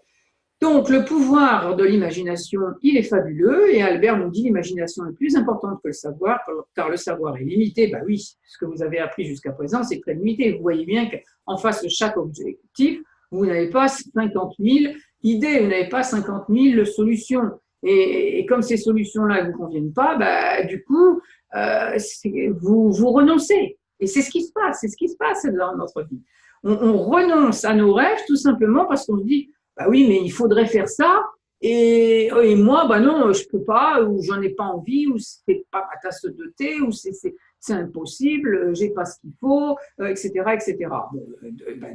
A: donc, le pouvoir de l'imagination, il est fabuleux, et Albert nous dit l'imagination est plus importante que le savoir, car le savoir est limité. Ben oui, ce que vous avez appris jusqu'à présent, c'est très limité. Vous voyez bien qu'en face de chaque objectif, vous n'avez pas 50 000 idées, vous n'avez pas 50 000 solutions. Et comme ces solutions-là ne vous conviennent pas, du coup, vous renoncez. Et c'est ce qui se passe dans notre vie. On renonce à nos rêves tout simplement parce qu'on se dit, oui, mais il faudrait faire ça, et moi, non, je peux pas, ou j'en ai pas envie, ou c'est pas ma tasse de thé, ou c'est impossible, j'ai pas ce qu'il faut, etc., etc. Bon,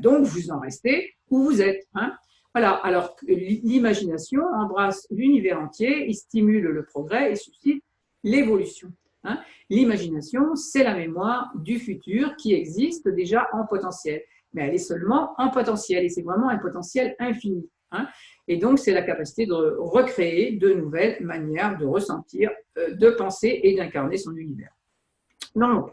A: donc, vous en restez où vous êtes. Hein. Voilà, alors l'imagination embrasse l'univers entier, il stimule le progrès et suscite l'évolution. Hein. L'imagination, c'est la mémoire du futur qui existe déjà en potentiel. Mais elle est seulement en potentiel, et c'est vraiment un potentiel infini. Hein. Et donc, c'est la capacité de recréer de nouvelles manières de ressentir, de penser et d'incarner son univers. Donc,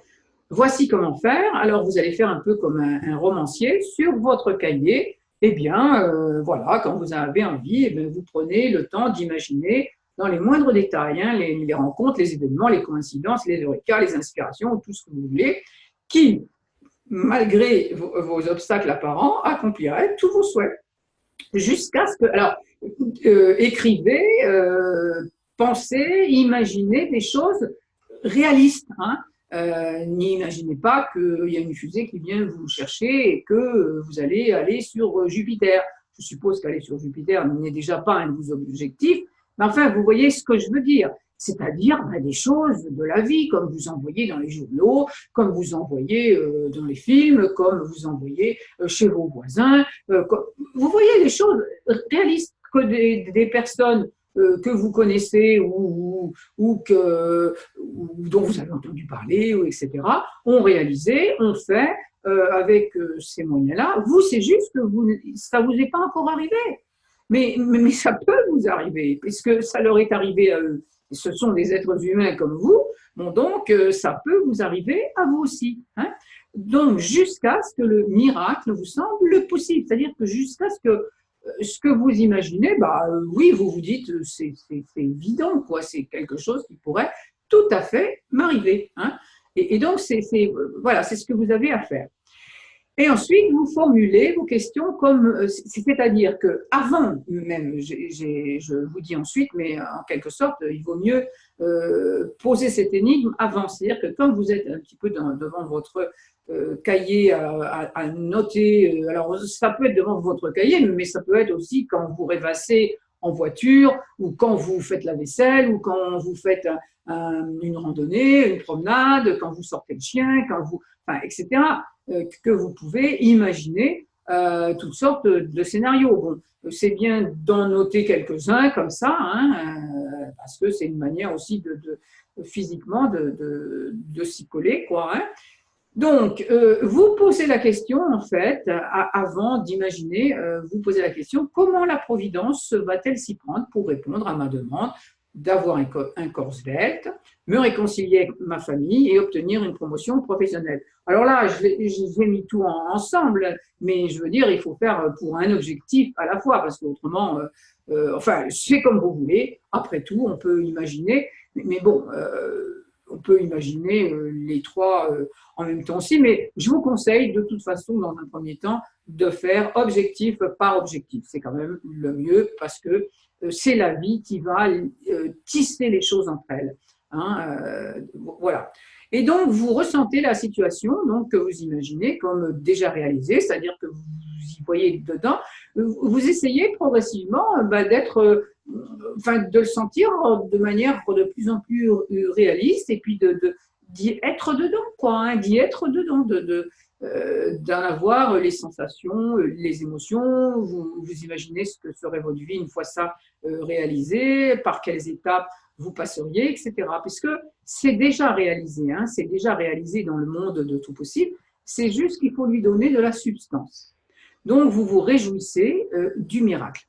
A: voici comment faire. Alors, vous allez faire un peu comme un romancier sur votre cahier. Eh bien, voilà, quand vous avez envie, vous prenez le temps d'imaginer dans les moindres détails, hein, les rencontres, les événements, les coïncidences, les eureka, les inspirations, tout ce que vous voulez, qui, malgré vos obstacles apparents, accompliraient tous vos souhaits. Jusqu'à ce que, alors, écrivez, pensez, imaginez des choses réalistes. Hein. N'imaginez pas qu'il y a une fusée qui vient vous chercher et que vous allez aller sur Jupiter. Je suppose qu'aller sur Jupiter n'est déjà pas un de vos objectifs, mais enfin, vous voyez ce que je veux dire. C'est-à-dire des choses de la vie, comme vous en voyez dans les journaux, comme vous en voyez dans les films, comme vous en voyez chez vos voisins. Vous voyez les choses réalistes que des personnes que vous connaissez ou dont vous avez entendu parler, etc., ont réalisé, ont fait avec ces moyens-là. Vous, c'est juste que ça ne vous est pas encore arrivé. Mais ça peut vous arriver, puisque ça leur est arrivé à eux. Ce sont des êtres humains comme vous, bon, donc ça peut vous arriver à vous aussi. Hein. Donc, jusqu'à ce que le miracle vous semble possible, c'est-à-dire que jusqu'à ce que vous imaginez, oui, vous vous dites, c'est évident, quoi, c'est quelque chose qui pourrait tout à fait m'arriver. Hein. Et donc, voilà, c'est ce que vous avez à faire. Et ensuite, vous formulez vos questions comme, c'est-à-dire que avant même, je vous dis ensuite, mais en quelque sorte, il vaut mieux poser cette énigme avant. C'est-à-dire que quand vous êtes un petit peu devant votre cahier à noter, alors ça peut être devant votre cahier, mais ça peut être aussi quand vous rêvassez en voiture, ou quand vous faites la vaisselle, ou quand vous faites une randonnée, une promenade, quand vous sortez le chien, etc., que vous pouvez imaginer toutes sortes de scénarios. Bon, c'est bien d'en noter quelques-uns comme ça, hein, parce que c'est une manière aussi physiquement de s'y coller, quoi. Hein. Donc, vous posez la question, en fait, avant d'imaginer, vous posez la question, comment la Providence va-t-elle s'y prendre pour répondre à ma demande d'avoir un corps svelte, me réconcilier avec ma famille et obtenir une promotion professionnelle. Alors là, j'ai mis tout ensemble, mais je veux dire, il faut faire pour un objectif à la fois, parce qu'autrement, enfin, c'est comme vous voulez. Après tout, on peut imaginer, mais bon, on peut imaginer les trois en même temps aussi, mais je vous conseille de toute façon, dans un premier temps, de faire objectif par objectif. C'est quand même le mieux parce que c'est la vie qui va tisser les choses entre elles. Hein, voilà. Et donc, vous ressentez la situation donc, que vous imaginez comme déjà réalisée, c'est-à-dire que vous y voyez dedans. Vous essayez progressivement d'être, de le sentir de manière de plus en plus réaliste et puis d'y être dedans, quoi, hein, d'y être dedans, d'en avoir les sensations, les émotions, vous imaginez ce que serait votre vie une fois ça réalisé, par quelles étapes vous passeriez, etc. Puisque c'est déjà réalisé, hein, c'est déjà réalisé dans le monde de tout possible, c'est juste qu'il faut lui donner de la substance. Donc vous vous réjouissez du miracle.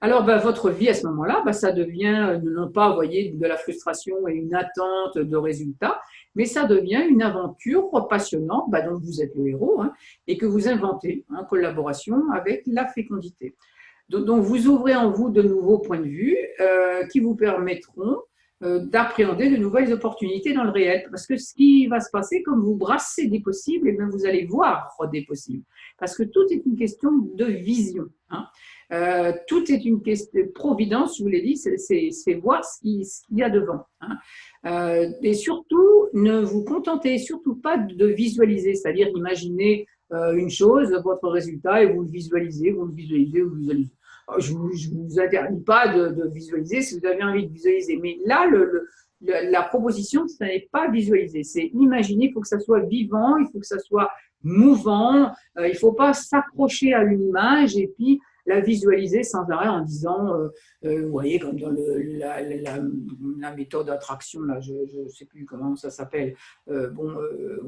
A: Alors, votre vie à ce moment-là, ça devient non pas, vous voyez, de la frustration et une attente de résultats, mais ça devient une aventure passionnante dont vous êtes le héros hein, et que vous inventez en collaboration avec la fécondité. Donc, vous ouvrez en vous de nouveaux points de vue qui vous permettront d'appréhender de nouvelles opportunités dans le réel. Parce que ce qui va se passer, comme vous brassez des possibles, et bien vous allez voir des possibles. Parce que tout est une question de vision. Hein. Tout est une question de providence, je vous l'ai dit, c'est voir ce qu'il y a devant. Hein. Et surtout, ne vous contentez surtout pas de visualiser, c'est-à-dire imaginer une chose, votre résultat, et vous le visualisez, vous le visualisez, vous le visualisez. Je ne vous interdis pas de visualiser si vous avez envie de visualiser, mais là, la proposition, ce n'est pas visualiser, c'est imaginer, il faut que ça soit vivant, il faut que ça soit mouvant, il ne faut pas s'accrocher à une image et puis la visualiser sans arrêt en disant, vous voyez, comme dans la méthode d'attraction, là, je ne sais plus comment ça s'appelle, où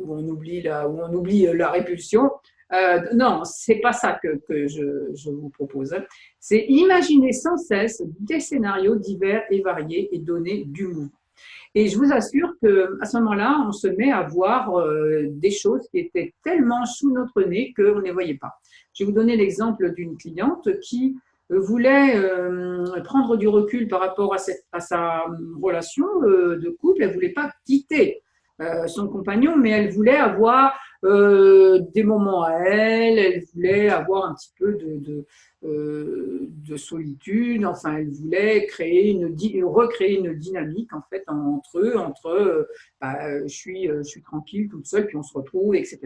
A: on oublie la répulsion. Non, c'est pas ça que je vous propose. C'est imaginer sans cesse des scénarios divers et variés et donner du mouvement. Et je vous assure qu'à ce moment-là, on se met à voir des choses qui étaient tellement sous notre nez qu'on ne les voyait pas. Je vais vous donner l'exemple d'une cliente qui voulait prendre du recul par rapport à sa relation de couple. Elle ne voulait pas quitter son compagnon, mais elle voulait avoir des moments à elle, elle voulait avoir un petit peu de solitude, enfin, elle voulait recréer une dynamique en fait entre eux, je suis tranquille toute seule, puis on se retrouve, etc.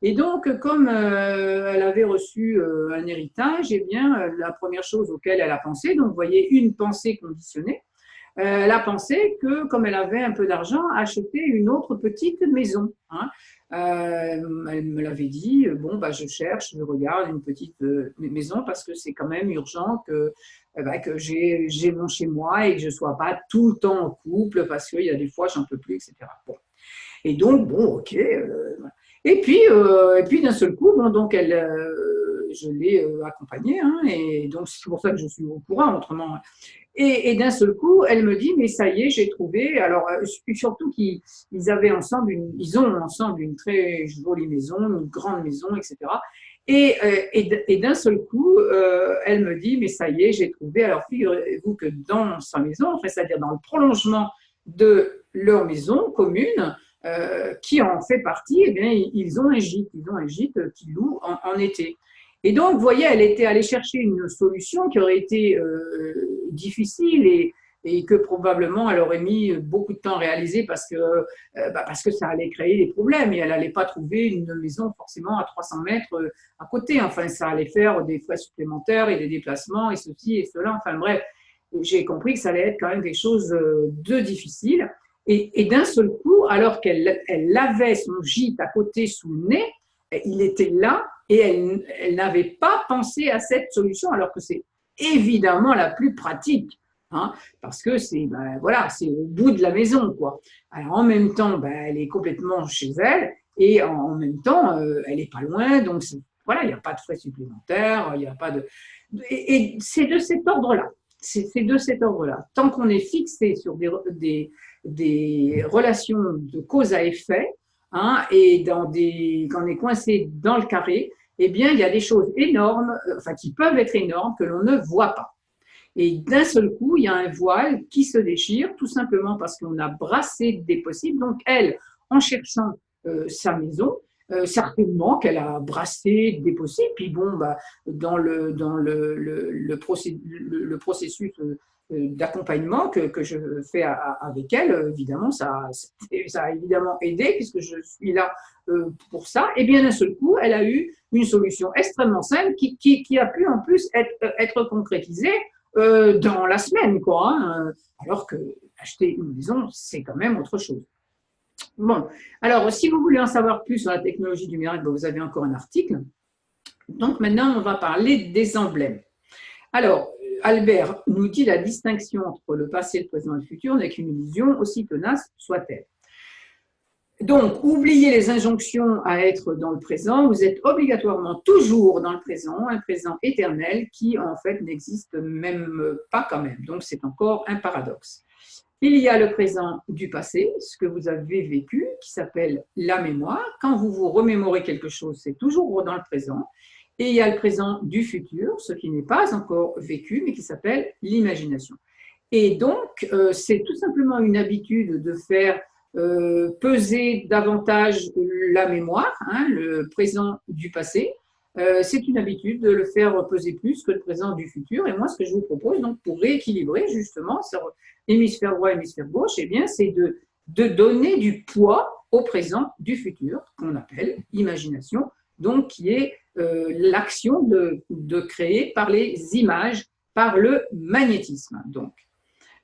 A: Et donc, comme elle avait reçu un héritage, eh bien, la première chose auquel elle a pensé, donc vous voyez, une pensée conditionnée, elle a pensé que, comme elle avait un peu d'argent, acheter une autre petite maison. Hein. Elle me l'avait dit, bon, bah, je cherche, je regarde une petite maison parce que c'est quand même urgent que j'ai mon chez moi et que je ne sois pas tout le temps en couple parce qu'il y a des fois, j'en peux plus, etc. Bon. Et donc, bon, ok. Et puis d'un seul coup, bon, donc je l'ai accompagnée, hein, et donc c'est pour ça que je suis au courant, autrement. Et d'un seul coup, elle me dit, mais ça y est, j'ai trouvé. Alors, surtout ils ont ensemble une très jolie maison, une grande maison, etc. Et d'un seul coup, elle me dit, mais ça y est, j'ai trouvé. Alors, figurez-vous que dans sa maison, enfin, c'est-à-dire dans le prolongement de leur maison commune, qui en fait partie, eh bien, ils ont un gîte qu'ils louent en été. Et donc, vous voyez, elle était allée chercher une solution qui aurait été difficile et que probablement elle aurait mis beaucoup de temps à réaliser parce que ça allait créer des problèmes et elle n'allait pas trouver une maison forcément à 300 mètres à côté. Enfin, ça allait faire des frais supplémentaires et des déplacements et ceci et cela. Enfin, bref, j'ai compris que ça allait être quand même quelque chose de difficile. Et d'un seul coup, alors elle avait son gîte à côté sous le nez, il était là et elle n'avait pas pensé à cette solution alors que c'est évidemment la plus pratique. Hein, parce que voilà, c'est au bout de la maison, quoi. Alors en même temps, elle est complètement chez elle et en même temps, elle n'est pas loin, donc voilà, il n'y a pas de frais supplémentaires, il n'y a pas de. Et c'est de cet ordre-là. C'est de cet ordre-là. Tant qu'on est fixé sur des relations de cause à effet, hein, et quand on est coincé dans le carré, eh bien, il y a des choses énormes, enfin, qui peuvent être énormes, que l'on ne voit pas. Et d'un seul coup, il y a un voile qui se déchire, tout simplement parce qu'on a brassé des possibles. Donc, elle, en cherchant sa maison, certainement qu'elle a brassé des possibles. Puis bon, dans le processus d'accompagnement que je fais avec elle, évidemment, ça a évidemment aidé puisque je suis là pour ça. Et bien d'un seul coup, elle a eu une solution extrêmement simple qui a pu en plus être concrétisée dans la semaine, quoi. Hein, alors que acheter une maison, c'est quand même autre chose. Bon, alors si vous voulez en savoir plus sur la technologie du miracle, vous avez encore un article. Donc maintenant, on va parler des emblèmes. Alors, Albert nous dit la distinction entre le passé, le présent et le futur n'est qu'une illusion, aussi tenace soit-elle. Donc, oubliez les injonctions à être dans le présent, vous êtes obligatoirement toujours dans le présent, un présent éternel qui en fait n'existe même pas quand même. Donc, c'est encore un paradoxe. Il y a le présent du passé, ce que vous avez vécu, qui s'appelle la mémoire. Quand vous vous remémorez quelque chose, c'est toujours dans le présent. Et il y a le présent du futur, ce qui n'est pas encore vécu, mais qui s'appelle l'imagination. Et donc, c'est tout simplement une habitude de faire peser davantage la mémoire, hein, le présent du passé. C'est une habitude de le faire peser plus que le présent du futur. Et moi, ce que je vous propose, donc, pour rééquilibrer justement hémisphère droit, hémisphère gauche, eh bien, c'est de donner du poids au présent du futur, qu'on appelle imagination, donc qui est l'action de créer par les images, par le magnétisme. Donc,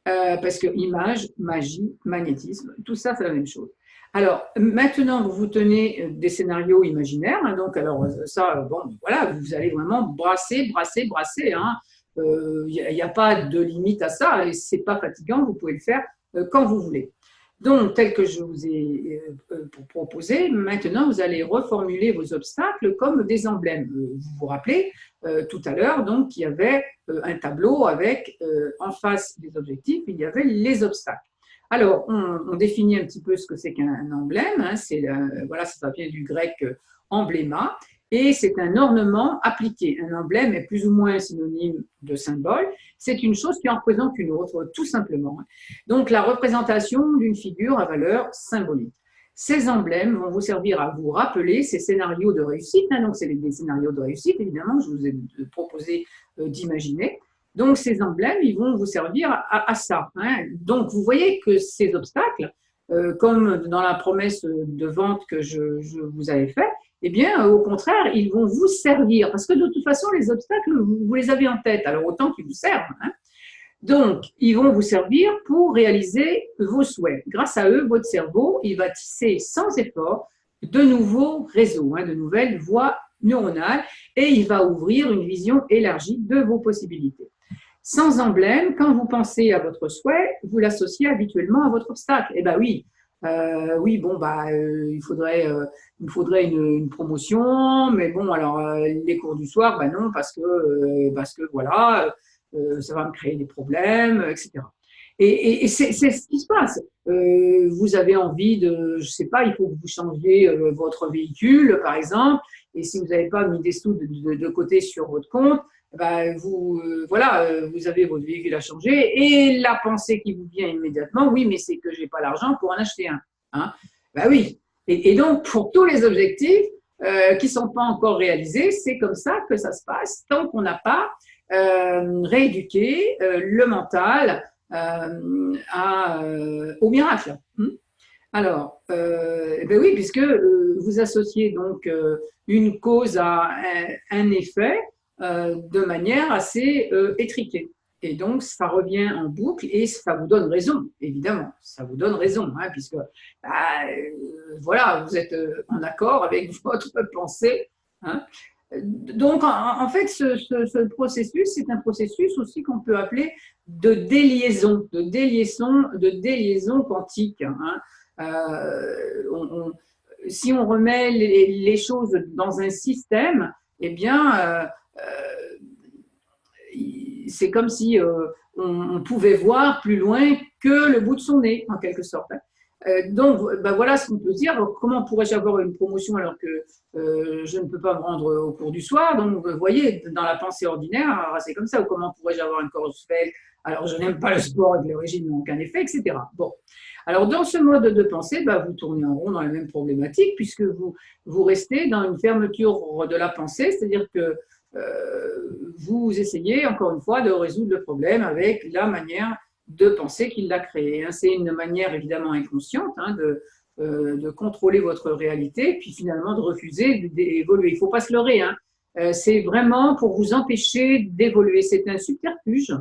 A: parce que image, magie, magnétisme, tout ça, c'est la même chose. Alors, maintenant, vous tenez des scénarios imaginaires, hein, donc, alors, ça, bon, voilà, vous allez vraiment brasser, brasser, brasser, hein. Il n'y a pas de limite à ça, et c'est pas fatigant, vous pouvez le faire quand vous voulez. Donc, tel que je vous ai proposé, maintenant, vous allez reformuler vos obstacles comme des emblèmes. Vous vous rappelez, tout à l'heure, donc, il y avait un tableau avec, en face des objectifs, il y avait les obstacles. Alors, on définit un petit peu ce que c'est qu'un emblème. Hein, voilà, ça vient du grec embléma. et c'est un ornement appliqué. Un emblème est plus ou moins synonyme de symbole. C'est une chose qui en représente une autre, tout simplement. Donc, la représentation d'une figure à valeur symbolique. Ces emblèmes vont vous servir à vous rappeler ces scénarios de réussite. Donc, c'est des scénarios de réussite, évidemment, je vous ai proposé d'imaginer. Donc, ces emblèmes, ils vont vous servir à ça. Donc, vous voyez que ces obstacles, comme dans la promesse de vente que je vous avais faite, eh bien, au contraire, ils vont vous servir. Parce que de toute façon, les obstacles, vous les avez en tête. Alors, autant qu'ils vous servent. Donc, ils vont vous servir pour réaliser vos souhaits. Grâce à eux, votre cerveau, il va tisser sans effort de nouveaux réseaux, de nouvelles voies neuronales, et il va ouvrir une vision élargie de vos possibilités. Sans emblème, quand vous pensez à votre souhait, vous l'associez habituellement à votre obstacle. Eh bien oui, il me faudrait une promotion, mais bon, alors les cours du soir, non, parce que voilà, ça va me créer des problèmes, etc. Et c'est ce qui se passe. Vous avez envie je sais pas, il faut que vous changiez votre véhicule, par exemple, et si vous n'avez pas mis des sous de côté sur votre compte, vous avez votre véhicule à changer et la pensée qui vous vient immédiatement, oui, mais c'est que j'ai pas l'argent pour en acheter un. Oui. Et donc, pour tous les objectifs qui sont pas encore réalisés, c'est comme ça que ça se passe tant qu'on n'a pas rééduqué le mental au miracle. Alors, oui, puisque vous associez donc une cause à un effet de manière assez étriquée. Et donc, ça revient en boucle et ça vous donne raison, évidemment. Ça vous donne raison, puisque vous êtes en accord avec votre pensée. Donc, en fait, ce processus, c'est un processus aussi qu'on peut appeler de déliaison quantique. Si on remet les choses dans un système, eh bien, c'est comme si on pouvait voir plus loin que le bout de son nez, en quelque sorte. Donc, voilà ce qu'on peut se dire. Alors, comment pourrais-je avoir une promotion alors que je ne peux pas me rendre au cours du soir? Donc, vous voyez, dans la pensée ordinaire, c'est comme ça. Ou comment pourrais-je avoir un corps svelte alors je n'aime pas le sport et que les régimes n'ont aucun effet, etc. Bon. Alors, dans ce mode de pensée, vous tournez en rond dans la même problématique puisque vous restez dans une fermeture de la pensée, c'est-à-dire que vous essayez, encore une fois, de résoudre le problème avec la manière de penser qu'il l'a créé. C'est une manière évidemment inconsciente de contrôler votre réalité, puis finalement de refuser d'évoluer. Il ne faut pas se leurrer. C'est vraiment pour vous empêcher d'évoluer. C'est un subterfuge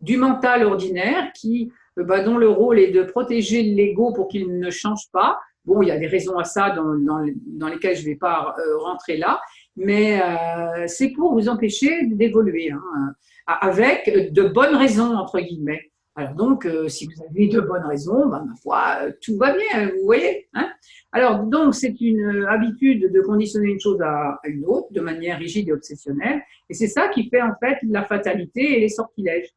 A: du mental ordinaire dont le rôle est de protéger l'ego pour qu'il ne change pas. Bon, il y a des raisons à ça dans lesquelles je ne vais pas rentrer là, mais c'est pour vous empêcher d'évoluer, avec de bonnes raisons, entre guillemets. Alors donc, si vous avez de bonnes raisons, ma foi, tout va bien, vous voyez. Alors donc, c'est une habitude de conditionner une chose à une autre de manière rigide et obsessionnelle, et c'est ça qui fait en fait la fatalité et les sortilèges.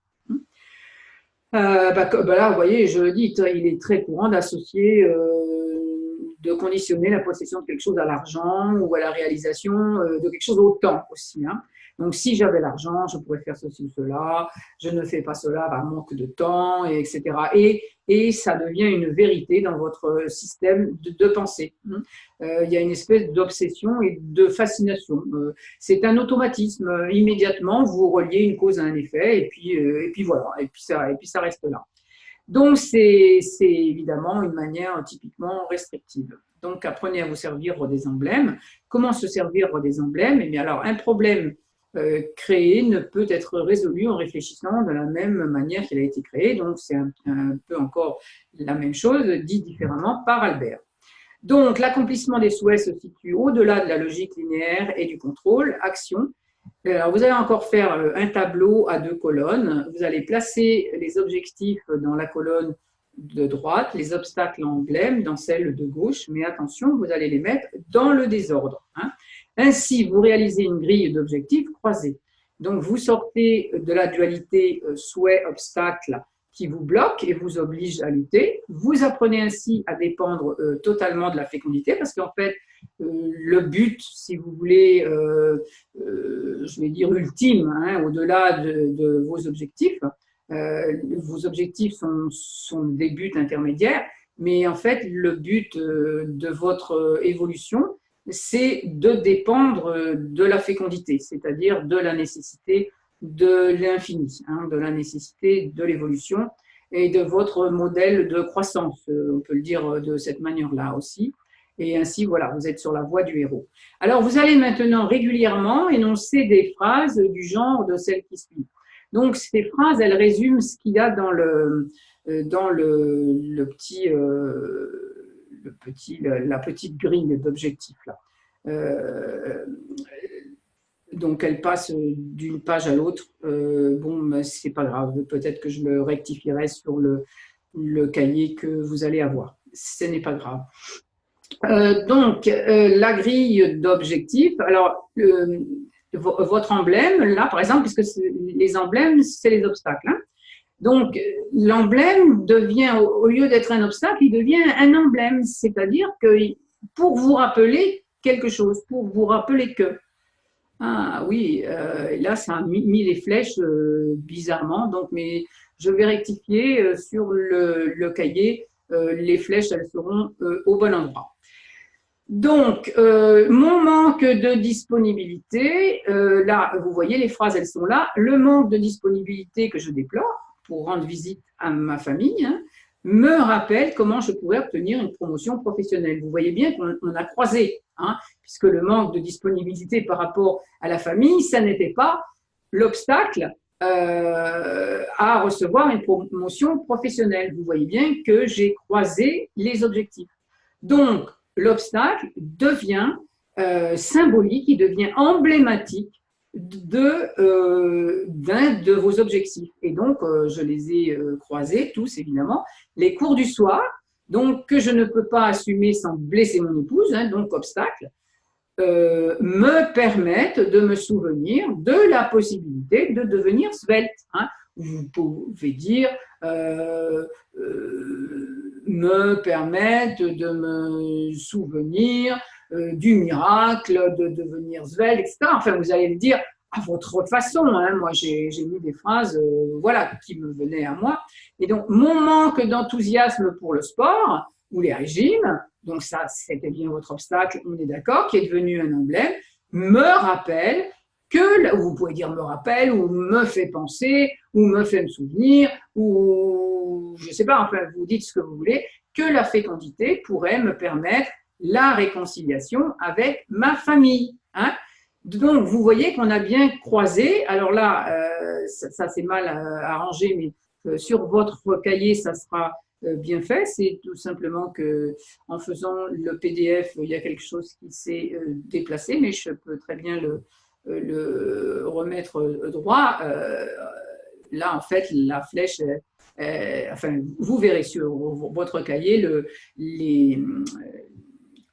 A: Là, vous voyez, je le dis, il est très courant d'associer, de conditionner la possession de quelque chose à l'argent ou à la réalisation de quelque chose au temps aussi. Donc, si j'avais l'argent, je pourrais faire ceci ou cela. Je ne fais pas cela par manque de temps, etc. Et ça devient une vérité dans votre système de pensée. Il y a une espèce d'obsession et de fascination. C'est un automatisme. Immédiatement, vous reliez une cause à un effet, et puis voilà. Et puis ça reste là. Donc, c'est évidemment une manière typiquement restrictive. Donc, apprenez à vous servir des emblèmes. Comment se servir des emblèmes? Eh bien, alors, un problème créé ne peut être résolu en réfléchissant de la même manière qu'il a été créé. Donc, c'est un peu encore la même chose, dit différemment par Albert. Donc, l'accomplissement des souhaits se situe au-delà de la logique linéaire et du contrôle, action. Alors, vous allez encore faire un tableau à 2 colonnes. Vous allez placer les objectifs dans la colonne de droite, les obstacles emblèmes dans celle de gauche, mais attention, vous allez les mettre dans le désordre. Ainsi, vous réalisez une grille d'objectifs croisés. Donc, vous sortez de la dualité souhait-obstacle qui vous bloque et vous oblige à lutter. Vous apprenez ainsi à dépendre totalement de la fécondité parce qu'en fait, le but, si vous voulez, je vais dire ultime, hein, au-delà de vos objectifs. Vos objectifs sont des buts intermédiaires, mais en fait, le but de votre évolution, c'est de dépendre de la fécondité, c'est-à-dire de la nécessité de l'infini, hein, de la nécessité de l'évolution et de votre modèle de croissance, on peut le dire de cette manière-là aussi. Et ainsi, voilà, vous êtes sur la voie du héros. Alors, vous allez maintenant régulièrement énoncer des phrases du genre de celles qui suivent. Donc, ces phrases, elles résument ce qu'il y a dans la petite grille d'objectifs là. Donc, elle passe d'une page à l'autre. Bon, c'est pas grave. Peut-être que je le rectifierai sur le cahier que vous allez avoir. Ce n'est pas grave. Donc, la grille d'objectifs. Alors, votre emblème, là, par exemple, puisque les emblèmes, c'est les obstacles. Hein. Donc, l'emblème devient, au lieu d'être un obstacle, il devient un emblème. C'est-à-dire que pour vous rappeler quelque chose, pour vous rappeler que. Ah oui, là, ça a mis les flèches bizarrement. Donc, mais je vais rectifier sur le cahier. Les flèches, elles seront au bon endroit. Donc, mon manque de disponibilité, là, vous voyez, les phrases, elles sont là. Le manque de disponibilité que je déplore pour rendre visite à ma famille, hein, me rappelle comment je pourrais obtenir une promotion professionnelle. Vous voyez bien qu'on a croisé, hein, puisque le manque de disponibilité par rapport à la famille, ça n'était pas l'obstacle à recevoir une promotion professionnelle. Vous voyez bien que j'ai croisé les objectifs. Donc, l'obstacle devient symbolique, il devient emblématique d'un de vos objectifs. Et donc, je les ai croisés tous, évidemment. Les cours du soir, donc que je ne peux pas assumer sans blesser mon épouse, hein, donc obstacle, me permettent de me souvenir de la possibilité de devenir svelte. Hein. Vous pouvez dire me permettent de me souvenir du miracle de devenir svelte, etc. Enfin, vous allez le dire à votre façon. Hein. Moi, j'ai mis des phrases voilà, qui me venaient à moi. Et donc, mon manque d'enthousiasme pour le sport ou les régimes, donc ça, c'était bien votre obstacle, on est d'accord, qui est devenu un emblème, me rappelle que, vous pouvez dire me rappelle, ou me fait penser, ou me fait me souvenir, ou je ne sais pas, enfin, vous dites ce que vous voulez, que la fécondité pourrait me permettre la réconciliation avec ma famille. Hein. Donc, vous voyez qu'on a bien croisé. Alors là, ça c'est mal arrangé, mais sur votre cahier, ça sera bien fait. C'est tout simplement que en faisant le PDF, il y a quelque chose qui s'est déplacé, mais je peux très bien le remettre droit. Là, en fait, la flèche, enfin, vous verrez sur votre cahier,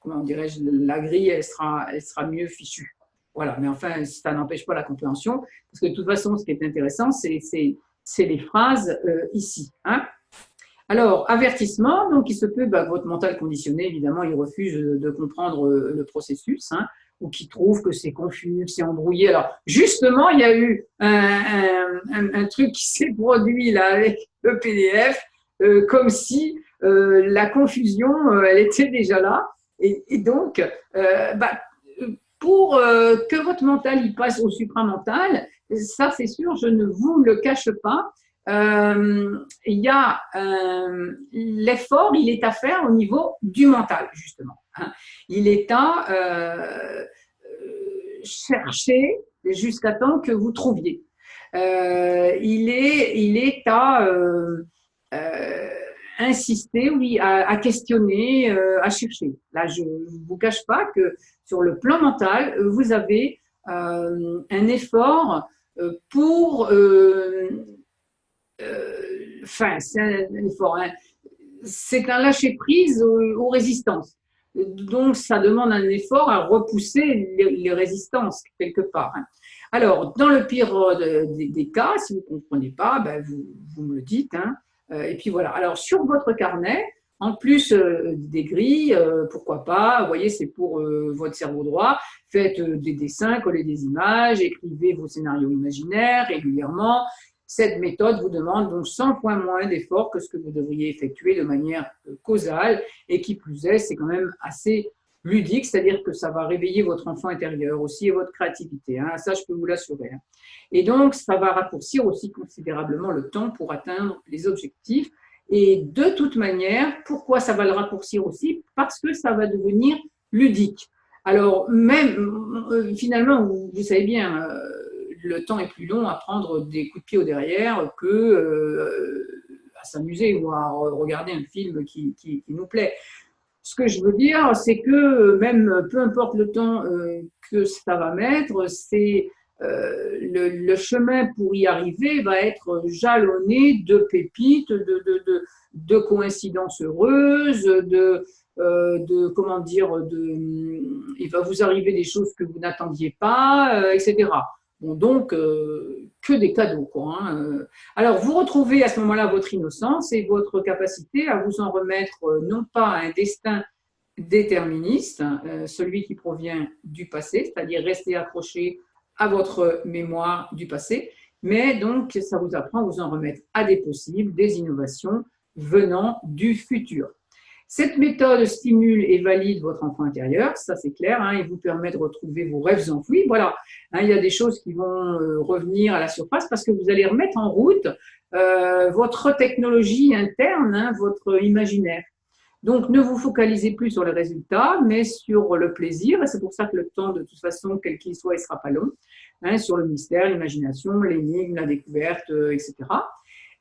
A: comment dirais-je, la grille, elle sera mieux fichue. Voilà, mais enfin, ça n'empêche pas la compréhension, parce que de toute façon, ce qui est intéressant, c'est les phrases ici. Hein. Alors, avertissement, donc il se peut que votre mental conditionné, évidemment, il refuse de comprendre le processus, hein, ou qui trouve que c'est confus, que c'est embrouillé. Alors, justement, il y a eu un truc qui s'est produit là avec le PDF, comme si la confusion, elle était déjà là. Et donc, pour que votre mental il passe au supramental, ça c'est sûr, je ne vous le cache pas. Il y a l'effort, il est à faire au niveau du mental, justement. Hein. Il est à chercher jusqu'à temps que vous trouviez. Il est à insister, oui, à questionner, à chercher. Là, je ne vous cache pas que sur le plan mental, vous avez un effort pour enfin, c'est un effort, hein. C'est un lâcher-prise aux résistances. Donc, ça demande un effort à repousser les résistances, quelque part. Hein. Alors, dans le pire des cas, si vous ne comprenez pas, ben vous me le dites. Hein. Et puis voilà. Alors, sur votre carnet, En plus des grilles, pourquoi pas, vous voyez, c'est pour votre cerveau droit, faites des dessins, collez des images, écrivez vos scénarios imaginaires régulièrement. Cette méthode vous demande donc 100 fois moins d'efforts que ce que vous devriez effectuer de manière causale, et qui plus est, c'est quand même assez ludique, c'est-à-dire que ça va réveiller votre enfant intérieur aussi et votre créativité, hein, ça je peux vous l'assurer. Hein. Et donc, ça va raccourcir aussi considérablement le temps pour atteindre les objectifs. Et de toute manière, pourquoi ça va le raccourcir aussi? Parce que ça va devenir ludique. Alors, même, finalement, vous savez bien, le temps est plus long à prendre des coups de pied au derrière que à s'amuser ou à regarder un film qui nous plaît. Ce que je veux dire, c'est que même peu importe le temps que ça va mettre, c'est le chemin pour y arriver va être jalonné de pépites, de coïncidences heureuses, comment dire, il va vous arriver des choses que vous n'attendiez pas, etc. Bon, donc, que des cadeaux, quoi. Hein. Alors, vous retrouvez à ce moment-là votre innocence et votre capacité à vous en remettre, non pas à un destin déterministe, celui qui provient du passé, c'est-à-dire rester accroché à votre mémoire du passé, mais donc ça vous apprend à vous en remettre à des possibles, des innovations venant du futur. Cette méthode stimule et valide votre enfant intérieur, ça c'est clair, hein, et vous permet de retrouver vos rêves enfouis. Voilà, hein, il y a des choses qui vont revenir à la surface parce que vous allez remettre en route votre technologie interne, hein, votre imaginaire. Donc, ne vous focalisez plus sur les résultats, mais sur le plaisir. Et c'est pour ça que le temps, de toute façon, quel qu'il soit, il ne sera pas long, hein, sur le mystère, l'imagination, l'énigme, la découverte, etc.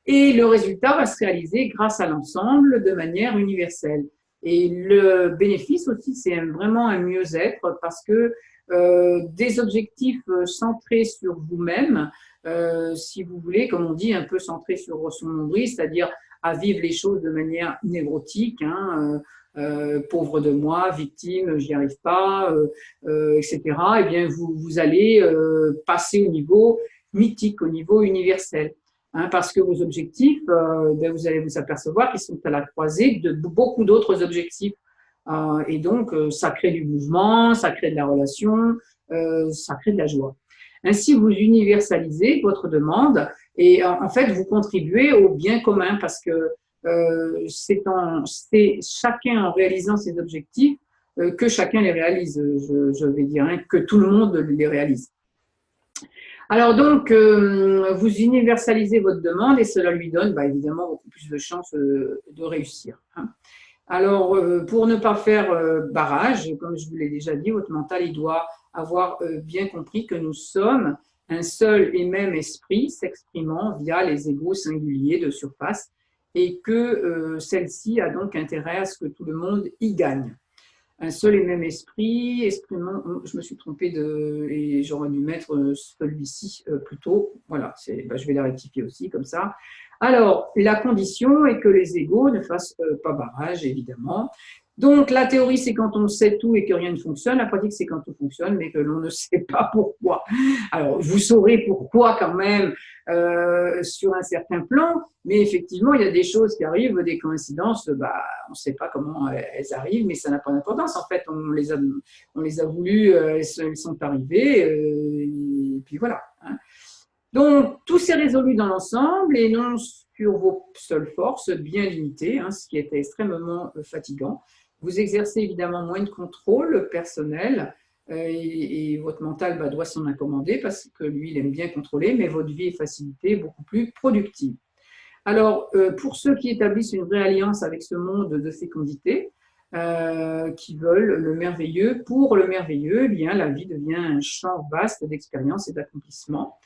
A: Et le résultat va se réaliser grâce à l'ensemble de manière universelle. Et le bénéfice aussi, c'est vraiment un mieux-être parce que des objectifs centrés sur vous-même, si vous voulez, comme on dit, un peu centrés sur son nombril, c'est-à-dire à vivre les choses de manière névrotique, hein, pauvre de moi, victime, j'y arrive pas, etc. Eh bien, vous allez passer au niveau mythique, au niveau universel. Hein, parce que vos objectifs, vous allez vous apercevoir qu'ils sont à la croisée de beaucoup d'autres objectifs. Et donc, ça crée du mouvement, ça crée de la relation, ça crée de la joie. Ainsi, vous universalisez votre demande et en fait, vous contribuez au bien commun parce que c'est chacun en réalisant ses objectifs que chacun les réalise, je vais dire, hein, que tout le monde les réalise. Alors donc, vous universalisez votre demande et cela lui donne évidemment beaucoup plus de chances de réussir. Hein. Alors, pour ne pas faire barrage, comme je vous l'ai déjà dit, votre mental, il doit avoir bien compris que nous sommes un seul et même esprit s'exprimant via les égos singuliers de surface et que celle-ci a donc intérêt à ce que tout le monde y gagne. Un seul et même esprit, exprimant, je me suis trompée et j'aurais dû mettre celui-ci plutôt, voilà, je vais la rectifier aussi comme ça. Alors, la condition est que les égos ne fassent pas barrage, évidemment. Donc, la théorie, c'est quand on sait tout et que rien ne fonctionne. La pratique, c'est quand tout fonctionne, mais que l'on ne sait pas pourquoi. Alors, vous saurez pourquoi quand même sur un certain plan, mais effectivement, il y a des choses qui arrivent, des coïncidences, on ne sait pas comment elles arrivent, mais ça n'a pas d'importance. En fait, on les a voulues, elles sont arrivées, et puis voilà. Hein. Donc, tout s'est résolu dans l'ensemble et non sur vos seules forces bien limitées, hein, ce qui était extrêmement fatigant. Vous exercez évidemment moins de contrôle personnel et votre mental doit s'en accommander parce que lui, il aime bien contrôler, mais votre vie est facilitée, beaucoup plus productive. Alors, pour ceux qui établissent une vraie alliance avec ce monde de fécondité, qui veulent le merveilleux, pour le merveilleux, eh bien, la vie devient un champ vaste d'expérience et d'accomplissement.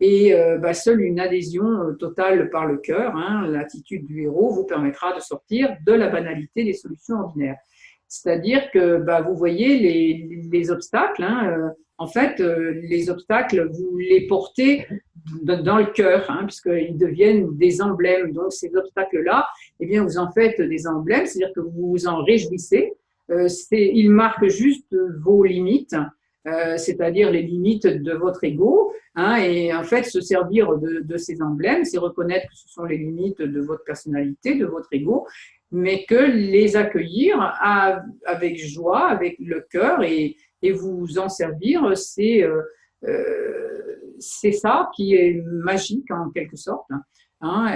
A: Et seule une adhésion totale par le cœur, hein, l'attitude du héros, vous permettra de sortir de la banalité des solutions ordinaires. C'est-à-dire que vous voyez les obstacles, hein, en fait, les obstacles, vous les portez dans le cœur, hein, puisqu'ils deviennent des emblèmes. Donc, ces obstacles-là, eh bien, vous en faites des emblèmes, c'est-à-dire que vous vous en réjouissez. Ils marquent juste vos limites. c'est-à-dire les limites de votre ego. Hein, et en fait, se servir de ces emblèmes, c'est reconnaître que ce sont les limites de votre personnalité, de votre ego, mais que les accueillir avec joie, avec le cœur et vous en servir, c'est ça qui est magique en quelque sorte. Hein,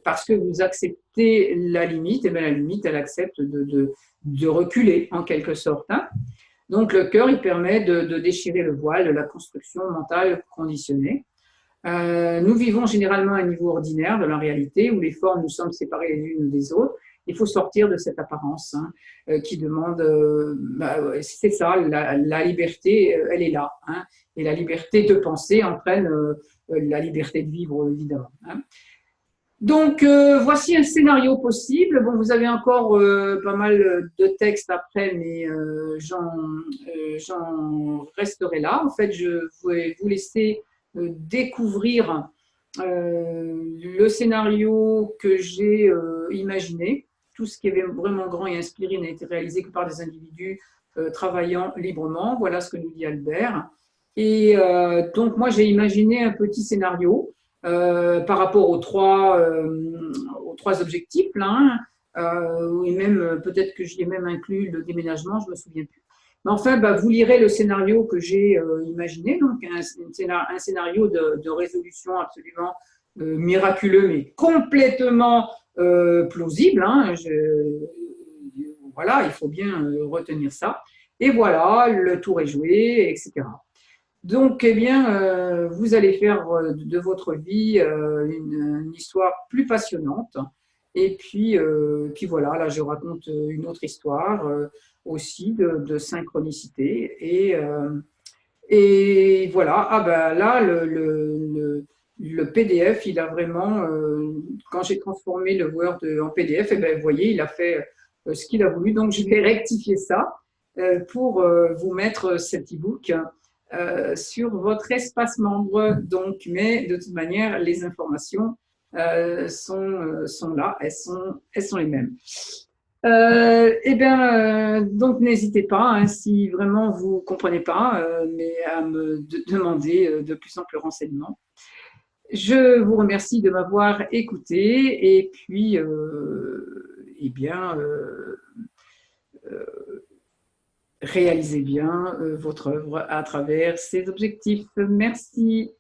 A: parce que vous acceptez la limite, et bien la limite, elle accepte de reculer en quelque sorte. Hein. Donc le cœur, il permet de déchirer le voile de la construction mentale conditionnée. Nous vivons généralement à un niveau ordinaire de la réalité où les formes nous semblent séparées les unes des autres. Il faut sortir de cette apparence hein, qui demande, c'est ça, la liberté, elle est là. Hein, et la liberté de penser entraîne la liberté de vivre, évidemment. Hein. Donc, voici un scénario possible. Bon, vous avez encore pas mal de textes après, mais j'en resterai là. En fait, je vais vous laisser découvrir le scénario que j'ai imaginé. Tout ce qui est vraiment grand et inspiré n'a été réalisé que par des individus travaillant librement. Voilà ce que nous dit Albert. Et donc, moi, j'ai imaginé un petit scénario par rapport aux trois objectifs, là, et même peut-être que j'y ai même inclus le déménagement, je ne me souviens plus. Mais enfin, bah, vous lirez le scénario que j'ai imaginé, donc un scénario de résolution absolument miraculeux, mais complètement plausible. Hein, voilà, il faut bien retenir ça. Et voilà, le tour est joué, etc. Donc, eh bien, vous allez faire de votre vie une histoire plus passionnante. Et puis voilà, là, je raconte une autre histoire aussi de synchronicité. Et voilà, ah ben là, le PDF, il a vraiment, quand j'ai transformé le Word en PDF, eh ben, vous voyez, il a fait ce qu'il a voulu. Donc, je vais rectifier ça pour vous mettre cet e-book sur votre espace membre. Donc, mais de toute manière, les informations sont là, elles sont les mêmes. Eh bien, donc n'hésitez pas, hein, si vraiment vous ne comprenez pas, mais à me demander de plus amples renseignements. Je vous remercie de m'avoir écouté et puis, eh bien, réalisez bien votre œuvre à travers ces objectifs. Merci.